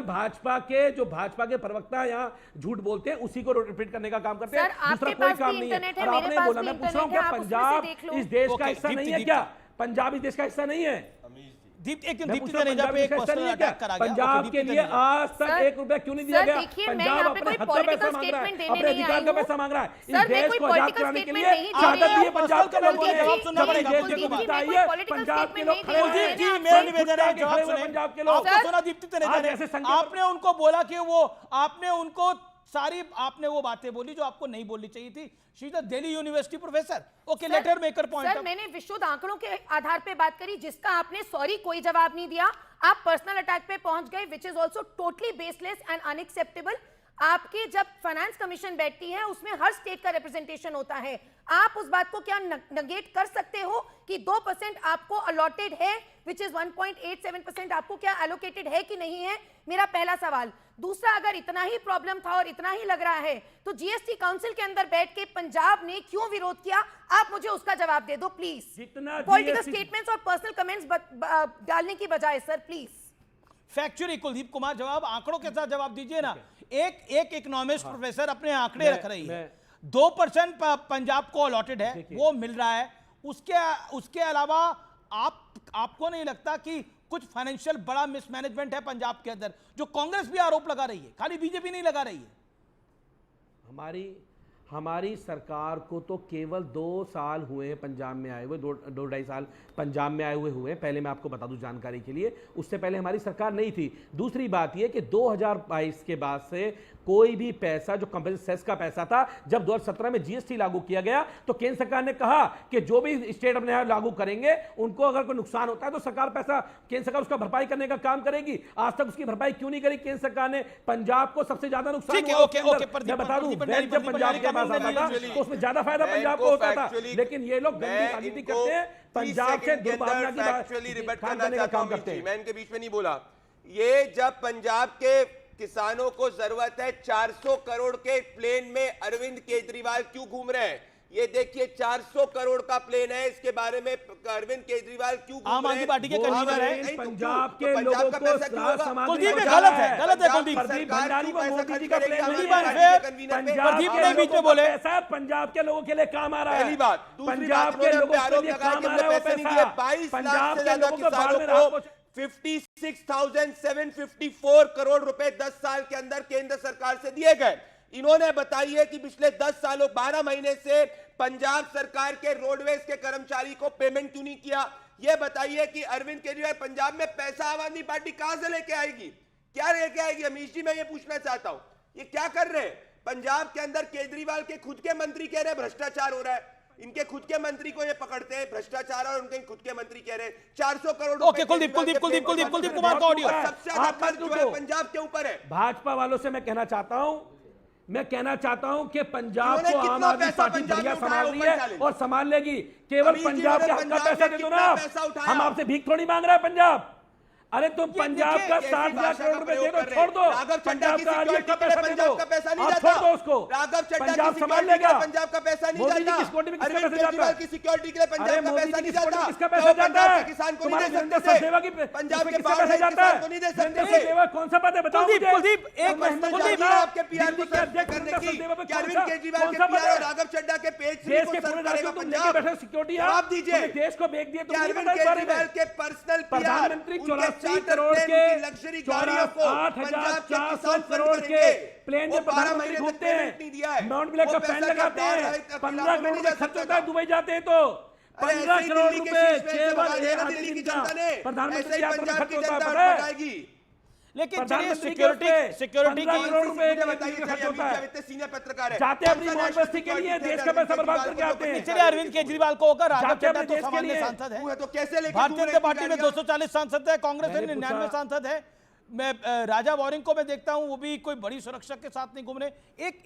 भाजपा के जो भाजपा के प्रवक्ता यहाँ झूठ बोलते हैं, उसी को रिपीट करने का काम करते हैं। दूसरा कोई काम नहीं है। और आपने बोला, मैं पूछ रहा हूँ, क्या पंजाब इस देश का हिस्सा नहीं है? क्या पंजाब इस देश का हिस्सा नहीं है? पंजाब के लिए आज तक 1 रुपया क्यों नहीं दिया गया? पंजाब अपने हक का पैसा मांग रहा है, अपने अधिकार का पैसा मांग रहा है। इस देश को आजाद कराने के लिए शहादत दी है पंजाब के लोगों ने। पंजाब के लोग खड़े हुए हैं, मेरा निवेदन है जवाब सुने। पंजाब के लोग आपने उनको बोला कि वो, आपने उनको सारी आपने वो बातें बोली जो आपको नहीं बोलनी चाहिए थी। She is a Delhi university professor. Okay, let her make her point. Sir मैंने विशुद्ध आंकड़ों के आधार पे बात करी, जिसका आपने सॉरी कोई जवाब नहीं दिया। आप पर्सनल अटैक पे पहुंच गए, which is also totally baseless and unacceptable. आपकी जब फाइनेंस कमीशन बैठती है उसमें हर स्टेट का रिप्रेजेंटेशन होता है। आप उस बात को क्या नेगेट कर सकते हो कि 2% आपको अलॉटेड है, विच इज 1.87% आपको क्या एलोकेटेड है कि नहीं है? मेरा पहला सवाल। दूसरा, अगर इतना ही प्रॉब्लम था और इतना ही लग रहा है तो जीएसटी काउंसिल के अंदर बैठ के पंजाब ने क्यों विरोध किया? आप मुझे उसका जवाब दे दो प्लीज। पॉलिटिकल स्टेटमेंट्स और पर्सनल कमेंट्स डालने की बजाय sir please. Factually Kuldeep Kumar जवाब आंकड़ों के साथ जवाब दीजिए ना। एक इकोनॉमिस्ट प्रोफेसर अपने आंकड़े रख रही है, 2% पंजाब को अलॉटेड है, वो मिल रहा है। उसके अलावा आपको नहीं लगता कि कुछ फाइनेंशियल बड़ा मिसमैनेजमेंट है पंजाब के अंदर, जो कांग्रेस भी आरोप लगा रही है, खाली बीजेपी नहीं लगा रही है? हमारी सरकार को तो केवल 2 साल हुए हैं पंजाब में आए हुए, 2-2.5 साल पंजाब में आए हुए हैं। पहले मैं आपको बता दूं जानकारी के लिए, उससे पहले हमारी सरकार नहीं थी। दूसरी बात यह कि 2022 के बाद से कोई भी पैसा जो कंपनी सेस का पैसा था, जब 2017 में जीएसटी लागू किया गया तो केंद्र सरकार ने कहा कि जो भी स्टेट अपने यहां लागू करेंगे उनको अगर कोई नुकसान होता है तो सरकार पैसा, केंद्र सरकार उसका भरपाई करने का काम करेगी। आज तक उसकी भरपाई क्यों नहीं करी केंद्र सरकार ने? पंजाब को सबसे ज्यादा नुकसान हुआ। मैं बता दूं, जब पंजाब के पास आता था तो उसमें ज्यादा फायदा पंजाब को होता था, लेकिन ये लोग गंदी राजनीति करते हैं, पंजाब से दुर्भावना की बात करने का काम करते हैं। मैं इनके बीच में नहीं बोला। ये जब पंजाब के किसानों को जरूरत है 400 करोड़ के प्लेन में अरविंद केजरीवाल क्यों घूम रहे हैं? ये देखिए 400 करोड़ का प्लेन है, इसके बारे में अरविंद केजरीवाल क्यों घूम रहे हैं? आम आदमी पार्टी के कन्वीनर है। पंजाब के लोगों को कुलदीप गलत है कुलदीप। भंडारी को मोदी जी का प्लेन बीच में बोले पंजाब के लोगों के लिए काम आ रहा है। पहली बात। पंजाब के लोगों के लिए काम आ रहा है वो पैसा। 22 लाख से ज्यादा किसानों को 56,754 करोड़ रुपए 10 साल के अंदर केंद्र सरकार से दिए गए। इन्होंने बताइए कि पिछले 10 सालों 12 महीने से पंजाब सरकार के रोडवेज के कर्मचारी को पेमेंट क्यों नहीं किया? यह बताइए कि अरविंद केजरीवाल पंजाब में पैसा आम आदमी पार्टी कहां से लेके आएगी? क्या लेके आएगी? अमीश जी, मैं ये पूछना चाहता हूं, ये क्या कर रहे हैं? पंजाब के अंदर केजरीवाल के खुद के मंत्री कह रहे हैं भ्रष्टाचार हो रहा है। इनके खुद के मंत्री को ये पकड़ते हैं भ्रष्टाचार और उनके खुद के मंत्री कह रहे हैं 400 करोड़ ओके, कुलदीप कुमार का ऑडियो। सबसे ज्यादा खर्च जो है पंजाब के ऊपर है। भाजपा वालों से मैं कहना चाहता हूं कि पंजाब को आम आदमी पार्टी बढ़िया संभाल रही है और संभाल लेगी। केवल पंजाब के हक का पैसा दे दो ना आप। हम आपसे भीख थोड़ी मांग रहे हैं पंजाब। अरे तुम पंजाब का 60,000 करोड़ रुपए दे दो, छोड़ दो। पंजाब का आरडीएफ का पैसा दे दो, आप छोड़ दो उसको। पंजाब संभाल लेगा। पंजाब का पैसा नहीं मोदी जाता। जी की सिक्योरिटी में किसका अरविंद पैसा जाता है? केजरीवाल की सिक्योरिटी के लिए पंजाब का पैसा नहीं जाता। किसका पैसा जाता है? किसान को नहीं तुम्हारे दे वीरेंद्र सकते सचदेवा की पंजाब के किसका पैसा जाता है? को नहीं दे वीरेंद्र सकते। सचदेवा कौन सा पद है बताओ मुझे। कुलदीप एक मिनट, आपके पीआर को सर्च करने की अरविंद केजरीवाल के पीआर और राघव चड्ढा के पेज देश के पूरे राज्यों तुम लेके बैठे सिक्योरिटी जवाब दीजिए। देश को बेच दिए तुम। अरविंद केजरीवाल के पर्सनल प्रधानमंत्री 84 करोड़ के लग्जरी 8,400 करोड़ के प्लेन में प्रधानमंत्री घूमते हैं, माउंट ब्लैक का पैन लगाते हैं, 15 करोड़ रुपए खर्च होता है दुबई जाते हैं तो 15 करोड़ रुपए केवल एक आदमी दिन का प्रधानमंत्री यात्रा में खर्च होता है पता है। लेकिन चलिए सिक्योरिटी की खर्च होता है। सीनियर पत्रकार है, जाते अपनी मौज मस्ती के लिए देश का पैसा बर्बाद करके आते हैं। चलिए अरविंद केजरीवाल को होकर राघव चड्ढा तो सामान्य सांसद है, तो कैसे भारतीय जनता पार्टी में 240 सांसद है, कांग्रेस में 99 सांसद है। मैं राजा वॉरिंग को मैं देखता हूं वो भी कोई बड़ी सुरक्षा के साथ नहीं घूम रहे।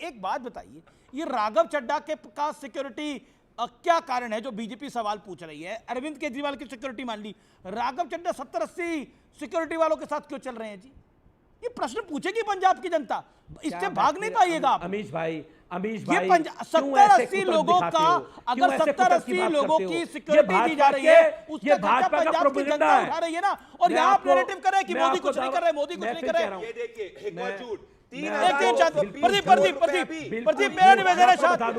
एक बात बताइए, ये राघव चड्ढा के का सिक्योरिटी क्या कारण है जो बीजेपी सवाल पूछ रही है? अरविंद केजरीवाल की सिक्योरिटी मान ली, राघव चड्ढा 70-80 सिक्योरिटी वालों के साथ क्यों चल रहे हैं जी? ये प्रश्न पूछेगी पंजाब की जनता, इससे भाग नहीं पाइएगा आप। अमीश भाई ये 70-80 लोगों का अगर 70-80 लोगों की सिक्योरिटी दी जा रही है, उसका खर्चा पंजाब की जनता उठा रही है ना। और यहाँ आप नैरेटिव कर रहे हैं कि मोदी कुछ नहीं कर रहे, मोदी कुछ नहीं कर रहे। ये देखिए एक और झूठ। प्रदीप मेरा निवेदन है,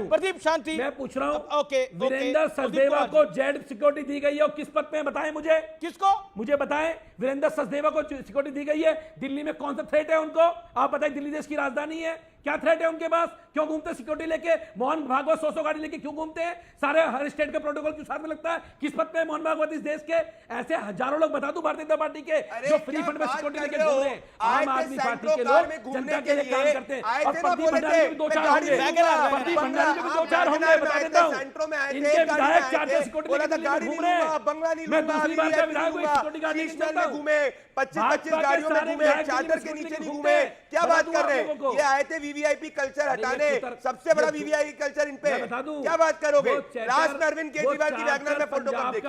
प्रदीप शांति। मैं पूछ रहा हूँ, ओके, वीरेंद्र सचदेवा को जेड सिक्योरिटी दी गई है और किस पद पे बताएं मुझे। किसको? मुझे बताएं। वीरेंद्र सचदेवा को सिक्योरिटी दी गई है, दिल्ली में कौन सा थ्रेट है उनको? आप बताएं, दिल्ली देश की राजधानी है, क्या थ्रेट है उनके पास? क्यों घूमते सिक्योरिटी लेके? मोहन भागवत 100 गाड़ी लेके क्यों घूमते हैं? सारे हर स्टेट के प्रोटोकॉल क्यों साथ में लगता है? किस पद पे है मोहन भागवत इस देश के? ऐसे हजारों लोग बता दूं भारतीय जनता पार्टी के जो फ्री फंड में सिक्योरिटी लेके घूम रहे हैं। आम आदमी पार्टी के लोग जनता के लिए काम करते हैं और प्रदीप भंडारी में भी 2-4 होंगे, प्रदीप भंडारी में भी 2-4 होंगे, बता देता हूं। इनके विधायक चार्टर सिक्योरिटी लेके घूम रहे हैं। मैं दूसरी बार का विधायक हूं, सिक्योरिटी गार्ड नहीं चलता घूमे, 25-25 गाड़ियों में घूमे, चार्टर के नीचे नहीं घूमे। क्या बात कर रहे हैं? ये आए थे वीवीआईपी कल्चर हटाने, सबसे बड़ा वीवीआईपी कल्चर इन पे। क्या बात करोगे? लास्ट में अरविंद केजरीवाल की वैगनर में फोटो कब देखी?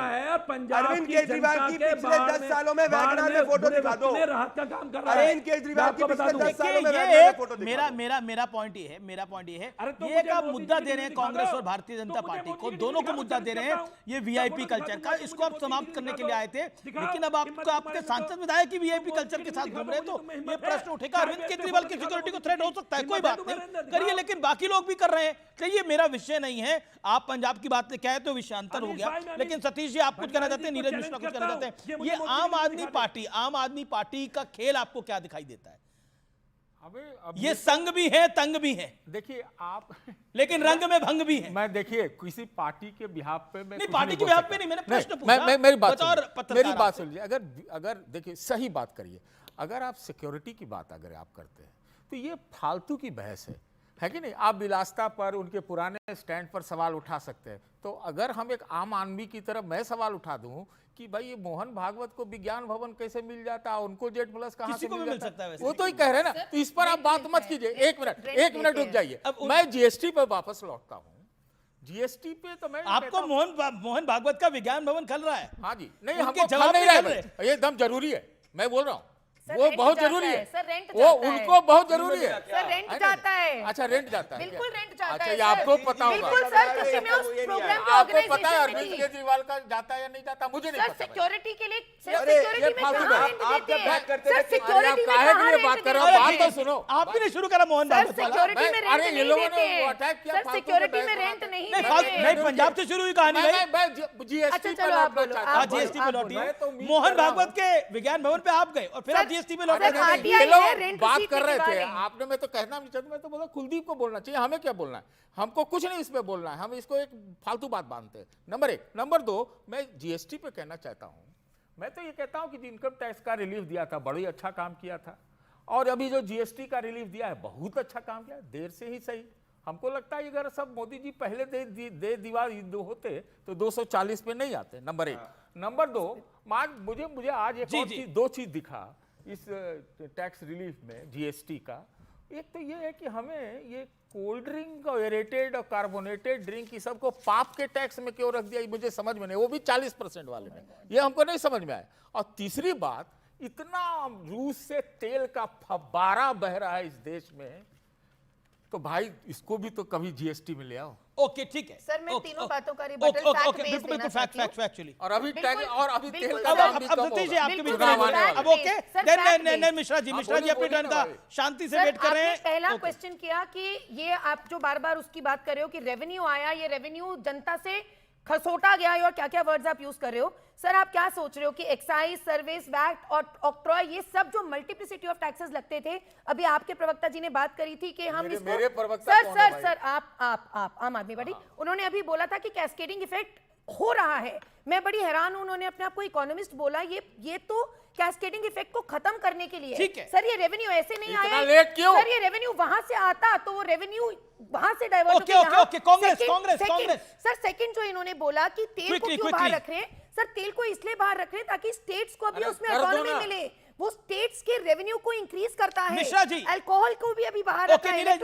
अरविंद केजरीवाल की पिछले 10 सालों में वैगनर में फोटो दिखा दो। अरविंद केजरीवाल की पिछले 10 सालों में वैगनर में फोटो दिखा दो। मेरा पॉइंट ये है, ये का मुद्दा दे रहे हैं कांग्रेस और भारतीय जनता पार्टी को, दोनों को मुद्दा दे रहे हैं ये वीआईपी कल्चर का। इसको आप समाप्त करने के लिए आए थे, लेकिन अब आपके सांसद विधायक की वीआईपी कल्चर के साथ घूम रहे हैं, तो ये प्रश्न उठेगा अरविंद केजरीवाल की सिक्योरिटी को थ्रेट हो सकता है, कोई बात नहीं करिए, लेकिन बाकी लोग भी कर रहे हैं। चलिए, मेरा विषय नहीं है, आप पंजाब की बात कहे तो विषयांतर हो गया, लेकिन सतीश जी आप कुछ कहना चाहते हैं, नीरज मिश्रा कुछ कहना चाहते हैं। ये आम आदमी पार्टी का खेल आपको क्या दिखाई देता है? ये संग भी है, तंग भी है, देखिए आप, लेकिन रंग में भंग भी है। मैं देखिए किसी पार्टी के बिहाफ पे मैं नहीं, पार्टी के बिहाफ पे नहीं, मैंने प्रश्न पूछा। मेरी बात सुनिए। अगर देखिए सही बात करिए, अगर आप सिक्योरिटी की बात अगर आप करते हैं तो ये फालतू की बहस है कि नहीं? आप विलासिता पर, उनके पुराने स्टैंड पर सवाल उठा सकते हैं। तो अगर हम एक आम आदमी की तरफ मैं सवाल उठा दूं कि भाई ये मोहन भागवत को विज्ञान भवन कैसे मिल जाता है, उनको जेड प्लस कहां से मिल सकता है? वो तो ही कह रहे हैं ना। तो इस पर आप बात मत कीजिए। एक मिनट रुक जाइए। मैं जीएसटी पर वापस लौटता हूँ। जीएसटी पे तो मैं आपको मोहन भागवत का विज्ञान भवन खल रहा है। हाँ जी, नहीं हमको खल नहीं रहा है, ये एकदम जरूरी है, मैं बोल रहा हूँ वो बहुत जरूरी है, वो उनको बहुत जरूरी है। सर रेंट जाता है। अच्छा, रेंट जाता है, बिल्कुल रेंट जाता है। अच्छा, ये आपको पता होगा। बिल्कुल सर, कृषि में उस प्रोग्राम के आपको पता है ऑर्गेनाइजेशन अरविंद केजरीवाल का जाता है या नहीं जाता? मुझे नहीं पता। सिक्योरिटी के लिए सिक्योरिटी में कहां रेंट आप जब बात करते हैं? हैं सर सिक्योरिटी में काहे के लिए बात कर रहे हो? बात तो सुनो। आपने नहीं शुरू करा मोहन भागवत वाला। सिक्योरिटी में रेंट नहीं देते हैं। सर, सिक्योरिटी में रेंट नहीं नहीं, पंजाब से शुरू हुई कहानी भाई। जीएसटी पे लौटना चाहता हूं। जीएसटी पे लौटिए। मोहन भागवत के विज्ञान भवन पे आप गए और फिर आप जीएसटी पे लौटे। बात कर रहे थे आपने, मैं तो कहना नहीं चाहता, मैं तो बोला कुलदीप को बोलना चाहिए, हमें क्या बोलना है? हमको कुछ नहीं इस पे बोलना है, हम इसको एक फालतू बात बांधते हैं। नंबर 1। नंबर 2, मैं जीएसटी पे कहना चाहता हूं, मैं तो ये कहता हूं कि इनकम टैक्स का रिलीफ दिया था, बड़ी अच्छा काम किया था, और अभी जो जीएसटी का रिलीफ दिया है बहुत अच्छा काम किया, देर से ही सही, हमको लगता है अगर सब मोदी जी पहले दे दीवार होते तो 240 पे नहीं आते, नंबर एक। नंबर दो, मुझे आज एक दो चीज दिखा इस टैक्स रिलीफ में जीएसटी का। एक तो ये है कि हमें ये कोल्ड ड्रिंक और एरेटेड और कार्बोनेटेड ड्रिंक की सबको पाप के टैक्स में क्यों रख दिया, मुझे समझ में नहीं, वो भी 40% वाले में, ये हमको नहीं समझ में आया। और तीसरी बात, इतना रूस से तेल का फव्वारा बह रहा है इस देश में, तो भाई इसको भी तो कभी जीएसटी में ले आओ। ओके ठीक है सर, मैं तीनों बातों का रिबटल फैक्ट बेस देना चाहती हूं। फैक्चुअली और अभी तेल का अब दाम भी कम सतीश जी होगा। आपके बीच चुनाव आने वाले अब ओके देन मिश्रा जी अपनी टर्न का शांति से वेट कर रहे हैं। पहला क्वेश्चन किया कि ये आप जो बार बार उसकी बात कर रहे हो कि रेवेन्यू आया, ये रेवेन्यू जनता से खसोटा गया है और क्या क्या वर्ड्स आप यूज कर रहे हो। सर आप क्या सोच रहे हो कि एक्साइज, सर्विस, वैट और ऑक्ट्रॉय, ये सब जो मल्टीप्लिसिटी ऑफ टैक्सेस लगते थे, अभी आपके प्रवक्ता जी ने बात करी थी कि हम इसको मेरे प्रवक्ता सर आप आम आदमी पार्टी, उन्होंने अभी बोला था कि कैस्केडिंग इफेक्ट हो रहा है। मैं बड़ी हैरान हूं, उन्होंने अपने आप को इकोनॉमिस्ट बोला, ये तो कैस्केडिंग इफेक्ट को खत्म करने के लिए। ठीक है सर ये रेवेन्यू ऐसे नहीं आया, लेट क्यों? सर ये रेवेन्यू वहां से आता तो वो रेवेन्यू वहां से divert okay Congress sir second जो इन्होंने बोला कि तेल को क्यों बाहर रख रहे हैं, सर तेल को इसलिए बाहर रख रहे हैं ताकि स्टेट्स को अभी उसमें इकोनॉमी मिले, वो स्टेट्स के रेवेन्यू को इंक्रीज करता है। मिश्रा जी, अल्कोहल को भी अभी बाहर रखा है। नीरज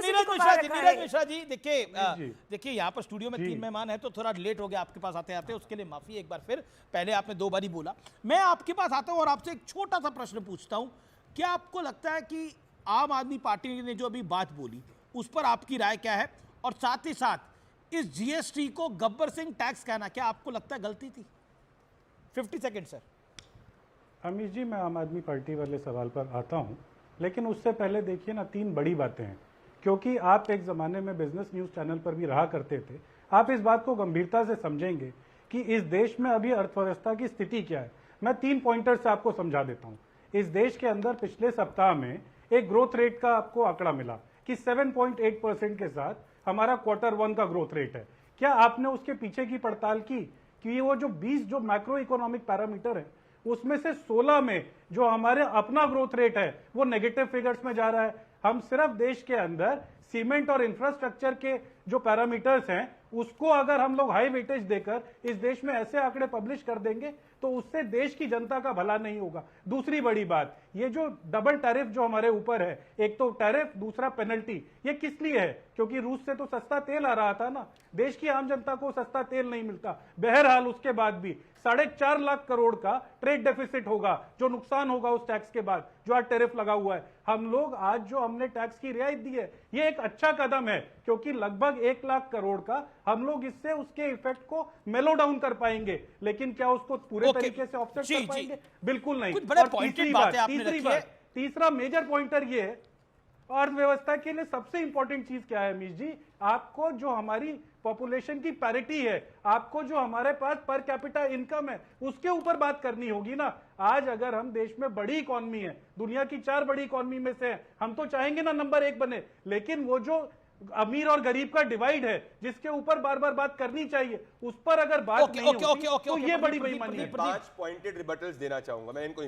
मिश्रा जी देखिए यहाँ पर स्टूडियो में 3 मेहमान है तो थोड़ा लेट हो गया आपके पास आते आते, उसके लिए माफी एक बार फिर। पहले आपने 2 बारी बोला, मैं आपके पास आता हूँ और आपसे एक छोटा सा प्रश्न पूछता हूँ। क्या आपको लगता है कि आम आदमी पार्टी ने जो अभी बात बोली उस पर आपकी राय क्या है, और साथ ही साथ इस जीएसटी को गब्बर सिंह टैक्स कहना क्या आपको लगता है गलती थी? 50 सेकेंड सर। अमीश जी, मैं आम आदमी पार्टी वाले सवाल पर आता हूं, लेकिन उससे पहले देखिए ना 3 बड़ी बातें हैं, क्योंकि आप एक ज़माने में बिजनेस न्यूज़ चैनल पर भी रहा करते थे। आप इस बात को गंभीरता से समझेंगे कि इस देश में अभी अर्थव्यवस्था की स्थिति क्या है। मैं 3 पॉइंटर से आपको समझा देता हूँ। इस देश के अंदर पिछले सप्ताह में एक ग्रोथ रेट का आपको आंकड़ा मिला कि 7.8% के साथ हमारा Q1 का ग्रोथ रेट है। क्या आपने उसके पीछे की पड़ताल की कि वो जो 20 जो मैक्रो इकोनॉमिक पैरामीटर है उसमें से 16 में जो हमारे अपना ग्रोथ रेट है वो नेगेटिव फिगर्स में जा रहा है। हम सिर्फ देश के अंदर सीमेंट और इंफ्रास्ट्रक्चर के जो पैरामीटर्स हैं उसको अगर हम लोग हाई वेटेज देकर इस देश में ऐसे आंकड़े पब्लिश कर देंगे तो उससे देश की जनता का भला नहीं होगा। दूसरी बड़ी बात, ये जो डबल टैरिफ जो हमारे ऊपर है, एक तो टैरिफ दूसरा पेनल्टी, ये किस लिए है? क्योंकि रूस से तो सस्ता तेल आ रहा था ना, देश की आम जनता को सस्ता तेल नहीं मिलता। बहरहाल उसके बाद भी 4.5 लाख करोड़ का ट्रेड डेफिसिट होगा, जो नुकसान होगा उस टैक्स के बाद जो आज टैरिफ लगा हुआ है। हम लोग आज जो हमने टैक्स की रियायत दी है ये एक अच्छा कदम है, क्योंकि लगभग 1 लाख करोड़ का हम लोग इससे उसके इफेक्ट को मेलो डाउन कर पाएंगे। लेकिन क्या उसको पूरे तरीके से ऑफसेट कर पाएंगे? बिल्कुल नहीं। और तीसरा मेजर पॉइंटर ये है, अर्थव्यवस्था के लिए सबसे इंपॉर्टेंट चीज क्या है अमीश जी? आपको जो हमारी पॉपुलेशन की पैरिटी है, आपको जो हमारे पास पर कैपिटा इनकम है, उसके ऊपर बात करनी होगी ना। आज अगर हम देश में बड़ी इकोनॉमी है, दुनिया की 4 बड़ी इकोनॉमी में से है, हम तो चाहेंगे ना नंबर 1 बने, लेकिन वो जो अमीर और गरीब का डिवाइड है जिसके ऊपर बार बार बात करनी चाहिए, उस पर अगर बात नहीं होती तो ये बड़ी बेईमानी है। 5 पॉइंटेड रिबटल्स देना चाहूंगा मैं इनको।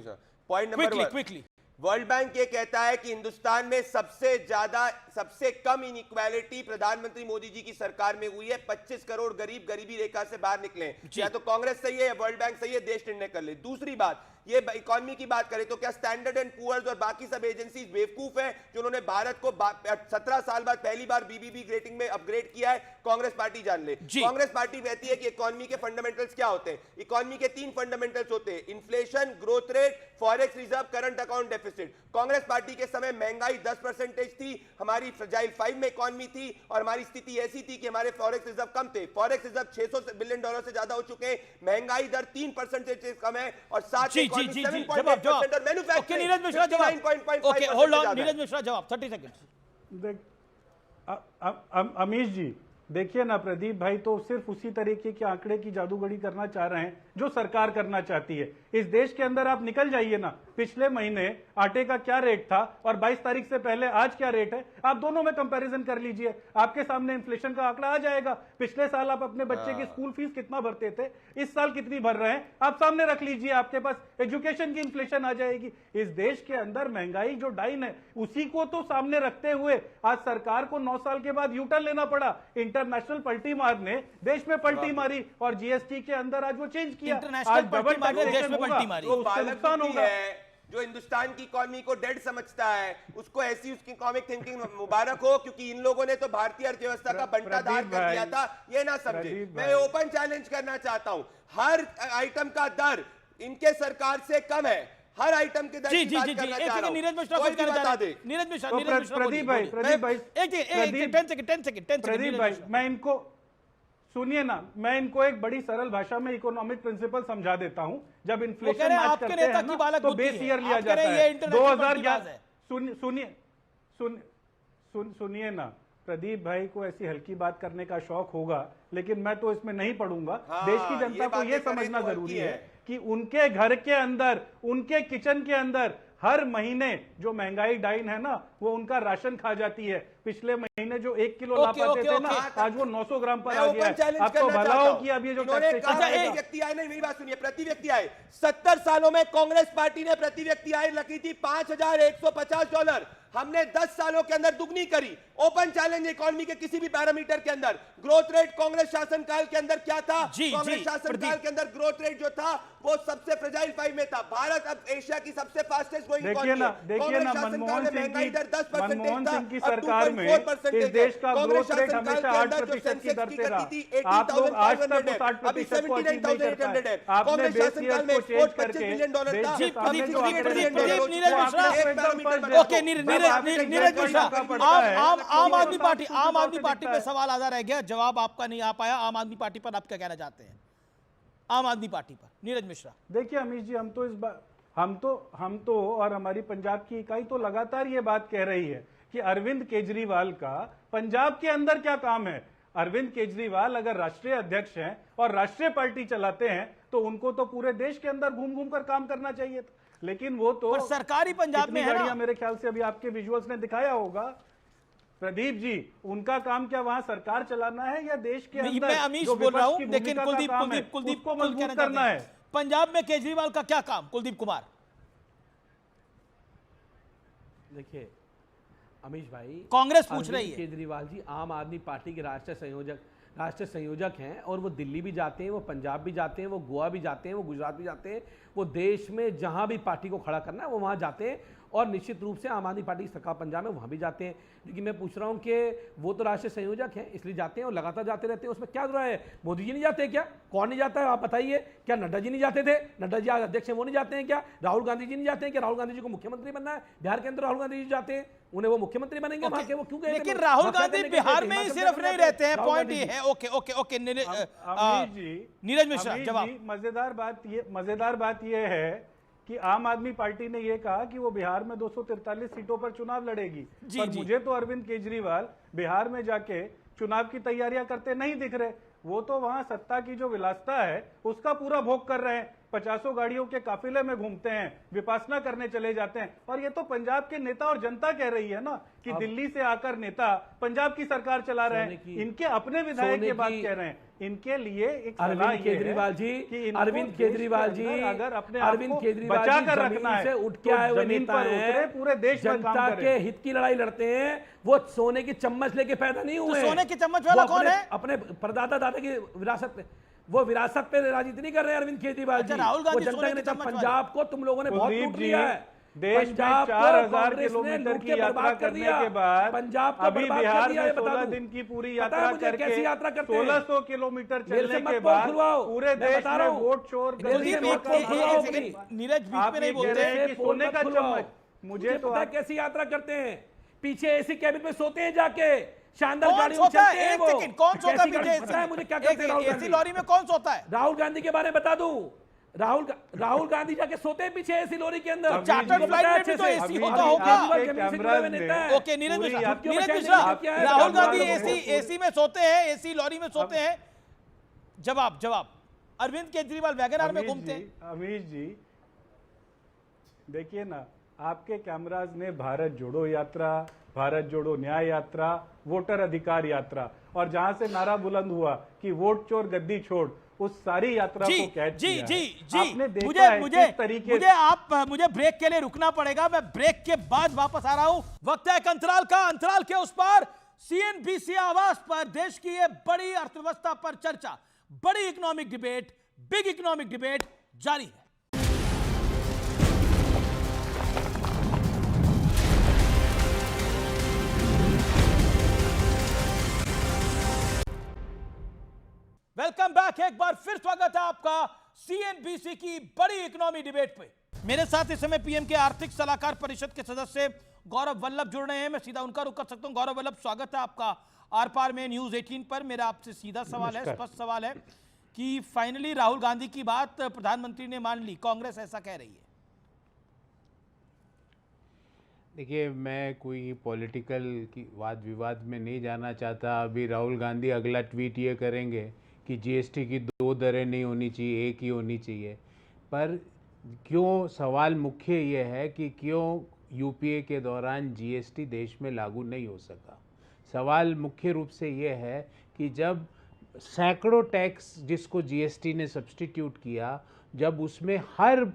पॉइंट नंबर 1, वर्ल्ड बैंक ये कहता है कि हिंदुस्तान में सबसे कम इनइक्वालिटी प्रधानमंत्री मोदी जी की सरकार में हुई है। 25 करोड़ गरीब गरीबी रेखा से बाहर निकले। या तो कांग्रेस सही है या वर्ल्ड बैंक सही है, देश निर्णय कर ले। दूसरी बात, ये इकोनॉमी की बात करें तो क्या स्टैंडर्ड एंड पुअर्स और बाकी सब एजेंसीज बेवकूफ है जो उन्होंने भारत को 17 साल बाद पहली बार बीबीबी रेटिंग में अपग्रेड किया है? कांग्रेस पार्टी जान ले। कांग्रेस पार्टी कहती है कि इकोनॉमी के फंडामेंटल्स क्या होते हैं। इकोनॉमी के 3 फंडामेंटल्स होते हैं, inflation, growth rate, forex reserve, current account deficit. Congress party के समय महंगाई 10% थी, हमारी फ्रजाइल 5 में इकोनॉमी थी और हमारी स्थिति ऐसी थी कि हमारे फॉरेक्स रिजर्व कम थे। फॉरेक्स रिजर्व $600 बिलियन से ज्यादा हो चुके हैं, महंगाई दर 3% से कम है और साथ ही नीरज मिश्रा जवाब 30 सेकंड। अमीश जी, देखिए ना प्रदीप भाई, तो सिर्फ उसी तरीके के आंकड़े की जादूगरी करना चाह रहे हैं जो सरकार करना चाहती है। इस देश के अंदर आप निकल जाइए ना, पिछले महीने आटे का क्या रेट था और 22 तारीख से पहले आज क्या रेट है, आप दोनों में कंपैरिजन कर लीजिए, आपके सामने इन्फ्लेशन का आंकड़ा आ जाएगा। पिछले साल आप अपने बच्चे की स्कूल फीस कितना भरते थे, इस साल कितनी भर रहे हैं, आप सामने रख लीजिए, आपके पास एजुकेशन की इन्फ्लेशन आ जाएगी। इस देश के अंदर महंगाई जो डाइन है, उसी को तो सामने रखते हुए आज सरकार को 9 साल के बाद यूटर्न लेना पड़ा। इंटरनेशनल पलटी मार ने देश में पलटी मारी और जीएसटी के अंदर आज वो चेंज किया। इंटरनेशनल पलटी मार ने देश में पलटी मारी। वो नुकसान होगा जो हिंदुस्तान की इकोनॉमी को डेड समझता है, उसको ऐसी उसकी इकोनॉमिक थिंकिंग मुबारक हो, क्योंकि इन लोगों ने तो भारतीय अर्थव्यवस्था का बंटाधार कर दिया था। ये ना समझे, मैं ओपन चैलेंज करना चाहता हूं, हर आइटम का दर इनके सरकार से कम है, हर आइटम के दर की बात करना चाह रहा हूं। नीरज मिश्रा को बता दे। नीरज मिश्रा प्रदीप भाई प्रदीप भाई, मैं इनको सुनिए ना, मैं इनको एक बड़ी सरल भाषा में इकोनॉमिक प्रिंसिपल समझा देता हूं। जब इन्फ्लेशन मैच करते हैं ना, तो बेस ईयर लिया जाता है। 2011 सुनिए ना, प्रदीप भाई को ऐसी हल्की बात करने का शौक होगा, लेकिन मैं तो इसमें नहीं पढ़ूंगा। देश की जनता को यह समझना जरूरी है कि उनके घर के अंदर, उनके किचन के अंदर हर महीने जो महंगाई डाइन है ना, वो उनका राशन खा जाती है। पिछले महीने जो 1 किलो ला पाते थे ना, आज वो 900 ग्राम पर आ गया है। अब तो भला हो कि अब ये जो व्यक्ति आए, नहीं मेरी बात सुनिए, प्रति व्यक्ति आए 70 सालों में कांग्रेस पार्टी ने प्रति व्यक्ति आय रखी थी $5,150। हमने 10 सालों के अंदर दुगनी करी। ओपन चैलेंज इकोनॉमी के किसी भी पैरामीटर के अंदर ग्रोथ रेट कांग्रेस शासनकाल के अंदर क्या था? कांग्रेस शासनकाल के अंदर ग्रोथ रेट जो था वो सबसे फ्रेजाइल 5 में था। भारत अब एशिया की सबसे फास्टेस्ट ग्रोइंग इकोनॉमी है। देखिए ना, मनमोहन सिंह की सरकार में इस देश का ग्रोथ रेट हमेशा 8% की दर से रहा। आप लोग आज तक 60% को अचीव नहीं कर पाए। आपने बेस ईयर को चेंज करके देश के सामने जो नीरज मिश्रा, आम आदमी पार्टी पे सवाल आधा रह गया, जवाब आपका नहीं आ पाया। आम आदमी पार्टी पर आप क्या कहना चाहते हैं? आम आदमी पार्टी पर नीरज मिश्रा। देखिए अमीश जी, हम तो और हमारी पंजाब की इकाई तो लगातार ये बात कह रही है कि अरविंद केजरीवाल का पंजाब के अंदर क्या काम है। अरविंद केजरीवाल अगर राष्ट्रीय अध्यक्ष हैं और राष्ट्रीय पार्टी चलाते हैं तो उनको तो पूरे देश के अंदर घूम घूम कर काम करना चाहिए था, लेकिन वो तो सरकारी पंजाब में है ना। मेरे ख्याल से अभी आपके विजुअल्स ने दिखाया होगा प्रदीप जी, उनका काम क्या वहां सरकार चलाना है या देश के अंदर? मैं अमीश बोल रहा हूं, लेकिन कुलदीप को मजबूत करना है। पंजाब में केजरीवाल का क्या काम? कुलदीप कुमार। देखिए अमीश भाई, कांग्रेस पूछ रही है। केजरीवाल जी आम आदमी पार्टी के राष्ट्रीय संयोजक हैं और वो दिल्ली भी जाते हैं, वो पंजाब भी जाते हैं, वो गोवा भी जाते हैं, वो गुजरात भी जाते हैं, वो देश में जहां भी पार्टी को खड़ा करना है वो वहां जाते हैं। और निश्चित रूप से आम आदमी पार्टी की सरकार पंजाब में वहां भी जाते हैं। लेकिन मैं पूछ रहा हूं कि वो तो राष्ट्रीय संयोजक हैं, इसलिए जाते हैं और लगातार जाते रहते हैं, उसमें क्या जरूरत है? मोदी जी नहीं जाते क्या? कौन नहीं जाता है आप बताइए? क्या नड्डा जी नहीं जाते थे? नड्डा जी आज अध्यक्ष हैं, वो नहीं जाते हैं क्या? राहुल गांधी जी नहीं जाते हैं क्या? राहुल गांधी जी को मुख्यमंत्री बनना है, बिहार के अंदर राहुल गांधी जी जाते हैं, उन्हें वो मुख्यमंत्री बनेंगे वहां के, वो क्यों गए? लेकिन राहुल गांधी बिहार में ही सिर्फ नहीं रहते हैं, पॉइंट ये है। ओके नीरज मिश्रा जवाब। मजेदार बात ये है कि आम आदमी पार्टी ने यह कहा कि वो बिहार में 243 सीटों पर चुनाव लड़ेगी, पर मुझे तो अरविंद केजरीवाल बिहार में जाके चुनाव की तैयारियां करते नहीं दिख रहे। वो तो वहां सत्ता की जो विलासता है उसका पूरा भोग कर रहे हैं। 50 गाड़ियों के काफिले में घूमते हैं, विपासना करने चले जाते हैं। और ये तो पंजाब के नेता और जनता कह रही है ना कि दिल्ली से आकर नेता पंजाब की सरकार चला रहे हैं। इनके अपने विधायक ये बात कह रहे हैं। इनके लिए एक अरविंद केजरीवाल जी, अगर अपने अरविंद केजरीवाल बचा कर रखना है, उठ के आए हुए नेता हैं, पूरे देश में जनता के हित की लड़ाई लड़ते हैं। वो सोने की चम्मच लेके पैदा नहीं हुए। सोने की चम्मच वाला कौन है? अपने परदादा दादा की विरासत पे, वो विरासत पे राजनीति नहीं कर रहे अरविंद केजरीवाल जी। राहुल गांधी जनता के नेता। पंजाब को तुम लोगों ने बहुत लूट लिया है। देश में 4000 किलोमीटर की यात्रा करने के बाद पंजाब को अभी बिहार में 16 दिन की पूरी यात्रा करके 1600 किलोमीटर चलने के बाद पूरे देश में वोट चोर नीरज बीच में नहीं बोलते सोने का चम्मच। मुझे तो कैसी यात्रा करते हैं, पीछे एसी कैबिन में सोते हैं जाके, शानदार गाड़ी में चलते हैं। कौन सोता है पीछे? मुझे क्या कहते हैं? एसी लॉरी में कौन सोता है? राहुल गांधी के बारे में बता दूं, राहुल गांधी जाके सोते हैं पीछे एसी लॉरी के अंदर। चार्टर्ड फ्लाइट में भी तो एसी होता होगा। ओके नीरज मिश्रा, राहुल गांधी एसी में सोते हैं, एसी लॉरी में सोते हैं? जवाब। अरविंद केजरीवाल वैगनआर में घूमते हैं। अमीश जी देखिए ना, आपके कैमराज ने भारत जोड़ो यात्रा, भारत जोड़ो न्याय यात्रा, वोटर अधिकार यात्रा, और जहां से नारा बुलंद हुआ कि वोट चोर गद्दी छोड़, उस सारी यात्रा को कैच किया है। आपने देखा है किस तरीके मुझे ब्रेक के लिए रुकना पड़ेगा। मैं ब्रेक के बाद वापस आ रहा हूं। वक्त है एक अंतराल का। अंतराल के उस पार सीएनबीसी आवास पर देश की ये बड़ी अर्थव्यवस्था पर चर्चा, बड़ी economic debate, big economic debate जारी है। Welcome back. एक बार फिर स्वागत है आपका सीएनबीसी की बड़ी इकोनॉमी डिबेट पे। मेरे साथ इस समय पीएम के आर्थिक सलाहकार परिषद के सदस्य गौरव वल्लभ जुड़ रहे हैं। मैं सीधा उनका रुख कर सकता हूं। गौरव वल्लभ, स्वागत है आपका आर पार में न्यूज 18 पर। मेरा आपसे सीधा सवाल है, स्पष्ट सवाल है कि फाइनली राहुल गांधी की बात प्रधानमंत्री ने मान ली, कांग्रेस ऐसा कह रही है। देखिए, मैं कोई पॉलिटिकल की वाद विवाद में नहीं जाना चाहता। अभी राहुल गांधी अगला ट्वीट ये करेंगे कि जीएसटी की 2 दरें नहीं होनी चाहिए, एक ही होनी चाहिए। पर क्यों, सवाल मुख्य ये है कि क्यों यूपीए के दौरान जीएसटी देश में लागू नहीं हो सका। सवाल मुख्य रूप से ये है कि जब सैकड़ों टैक्स जिसको जीएसटी ने सब्स्टिट्यूट किया, जब उसमें हर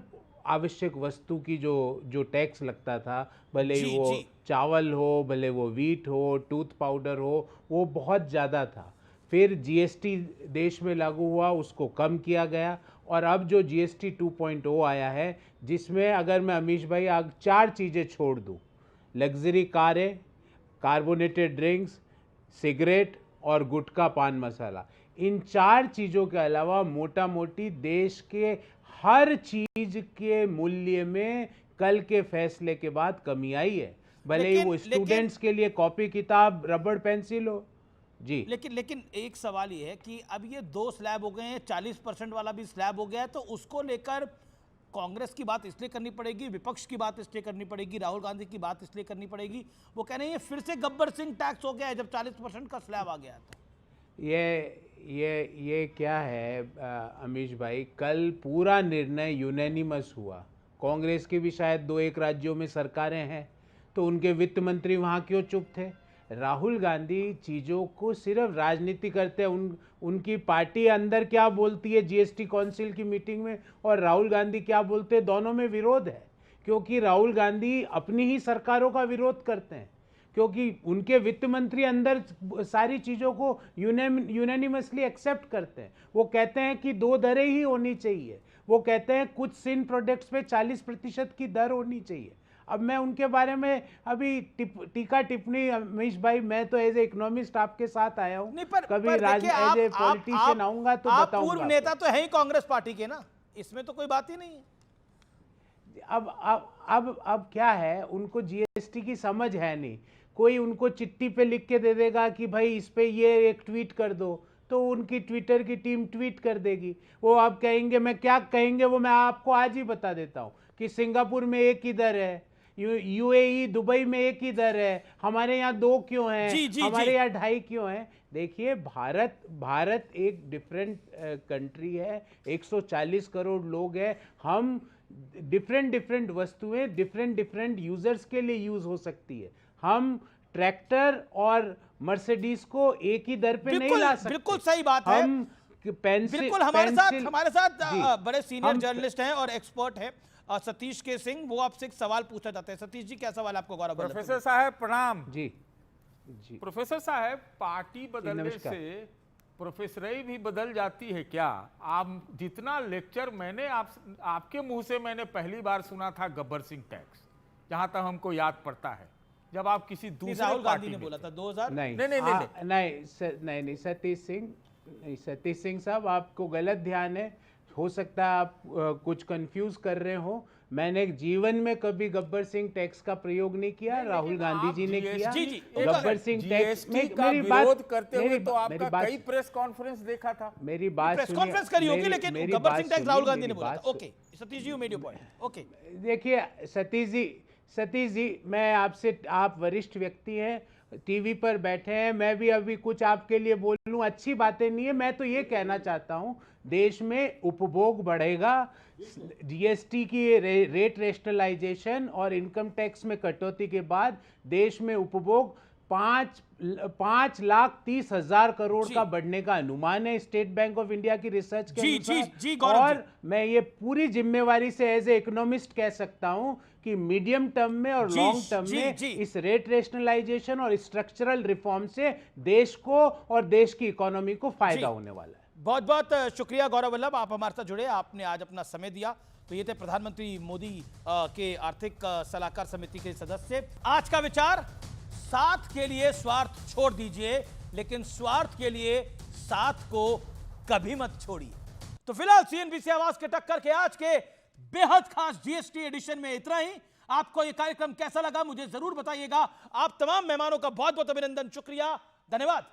आवश्यक वस्तु की जो टैक्स लगता था, भले ही वो चावल हो, भले वो वीट हो, टूथ पाउडर हो, वो बहुत ज़्यादा था। फिर जीएसटी देश में लागू हुआ, उसको कम किया गया, और अब जो जीएसटी 2.0 आया है, जिसमें अगर मैं अमीश भाई 4 चीज़ें छोड़ दूँ, लग्जरी कारें, कार्बोनेटेड ड्रिंक्स, सिगरेट और गुटखा पान मसाला, इन 4 चीज़ों के अलावा मोटा मोटी देश के हर चीज़ के मूल्य में कल के फैसले के बाद कमी आई है। भले ही वो स्टूडेंट्स के लिए कॉपी किताब, रबड़ पेंसिल हो जी। लेकिन एक सवाल ये है कि अब ये 2 स्लैब हो गए हैं, 40% वाला भी स्लैब हो गया है, तो उसको लेकर कांग्रेस की बात इसलिए करनी पड़ेगी, विपक्ष की बात इसलिए करनी पड़ेगी, राहुल गांधी की बात इसलिए करनी पड़ेगी। वो कह रहे हैं फिर से गब्बर सिंह टैक्स हो गया है जब 40% का स्लैब आ गया है। तो ये क्या है अमीश भाई, कल पूरा निर्णय यूनानिमस हुआ। कांग्रेस के भी शायद 2-1 राज्यों में सरकारें हैं, तो उनके वित्त मंत्री वहाँ क्यों चुप थे? राहुल गांधी चीज़ों को सिर्फ राजनीति करते हैं। उनकी पार्टी अंदर क्या बोलती है जीएसटी काउंसिल की मीटिंग में, और राहुल गांधी क्या बोलते हैं, दोनों में विरोध है। क्योंकि राहुल गांधी अपनी ही सरकारों का विरोध करते हैं, क्योंकि उनके वित्त मंत्री अंदर सारी चीज़ों को यूनानिमसली एक्सेप्ट करते हैं। वो कहते हैं कि 2 दरें ही होनी चाहिए। वो कहते हैं कुछ सिन प्रोडक्ट्स पे 40% की दर होनी चाहिए। अब मैं उनके बारे में अभी टीका टिप्पणी, अमीश भाई, मैं तो एज ए इकोनॉमिस्ट आपके साथ आया हूँ, कभी एज ए पॉलिटिशियन आऊंगा तो बताऊंगा। पूर्व नेता तो है ही कांग्रेस पार्टी के ना, इसमें तो कोई बात ही नहीं है। अब क्या है, उनको जीएसटी की समझ है नहीं। कोई उनको चिट्ठी पे लिख के दे देगा कि भाई इस पे ये एक ट्वीट कर दो, तो उनकी ट्विटर की टीम ट्वीट कर देगी। वो आप कहेंगे, मैं क्या कहेंगे वो मैं आपको आज ही बता देता हूँ कि सिंगापुर में 1 ही दर है, यूएई दुबई में 1 ही दर है, हमारे यहाँ 2 क्यों हैं, हमारे यहाँ 2.5 क्यों हैं? देखिए, भारत एक डिफरेंट कंट्री है, 140 करोड़ लोग हैं। हम डिफरेंट वस्तुएं डिफरेंट यूजर्स के लिए यूज हो सकती है। हम ट्रैक्टर और मर्सिडीज को एक ही दर पे नहीं ला सकते। बिल्कुल सही बात है। हम पेंसिल, बिल्कुल हमारे साथ बड़े सीनियर जर्नलिस्ट हैं और एक्सपर्ट हैं सतीश के सिंह, वो आपसे एक सवाल पूछना चाहते हैं। सतीश जी, क्या सवाल आपको? गौरव प्रोफेसर साहब प्रणाम। जी। प्रोफेसर साहब, पार्टी बदलने से प्रोफेसरी भी बदल जाती है क्या? आप जितना लेक्चर मैंने आपके मुंह से मैंने पहली बार सुना था गब्बर सिंह टैक्स, जहां तक हमको याद पड़ता है, जब आप किसी दूसरे राहुल गांधी ने बोला था 2000। नहीं, सतीश सिंह साहब, आपको गलत ध्यान है। हो सकता है आप कुछ कंफ्यूज कर रहे हो। मैंने जीवन में कभी गब्बर सिंह टैक्स का प्रयोग नहीं किया, राहुल गांधी जी ने किया। गब्बर सिंह टैक्स का विरोध करते हुए तो आपका कई प्रेस कॉन्फ्रेंस देखा था। मेरी बात प्रेस कॉन्फ्रेंस करी होगी, लेकिन गब्बर सिंह टैक्स राहुल गांधी ने बोला था। Okay Satish ji, you made your point. Okay देखिए सतीश जी, मैं आपसे, आप वरिष्ठ व्यक्ति हैं, टीवी पर बैठे हैं, मैं भी अभी कुछ आपके लिए बोलूं अच्छी बातें नहीं है। मैं तो ये कहना चाहता हूं, देश में उपभोग बढ़ेगा, जीएसटी की रेट रेशनलाइजेशन और इनकम टैक्स में कटौती के बाद देश में उपभोग 5,30,000 करोड़ का बढ़ने का अनुमान है स्टेट बैंक ऑफ इंडिया की रिसर्च के अनुसार। और मैं ये पूरी जिम्मेवारी से एज ए इकोनॉमिस्ट कह सकता हूं कि मीडियम टर्म में और लॉन्ग टर्म में इस रेट रेशनलाइजेशन और स्ट्रक्चरल रिफॉर्म से देश को और देश की इकोनॉमी को फायदा होने वाला है। बहुत बहुत शुक्रिया गौरव वल्लभ, आप हमारे साथ जुड़े, आपने आज अपना समय दिया। तो ये थे प्रधानमंत्री मोदी के आर्थिक सलाहकार समिति के सदस्य। आज का विचार, साथ के लिए स्वार्थ छोड़ दीजिए, लेकिन स्वार्थ के लिए साथ को कभी मत छोड़िए। तो फिलहाल सीएनबीसी आवाज के टक्कर के आज के बेहद खास जीएसटी एडिशन में इतना ही। आपको यह कार्यक्रम कैसा लगा मुझे जरूर बताइएगा। आप तमाम मेहमानों का बहुत बहुत अभिनंदन, शुक्रिया, धन्यवाद।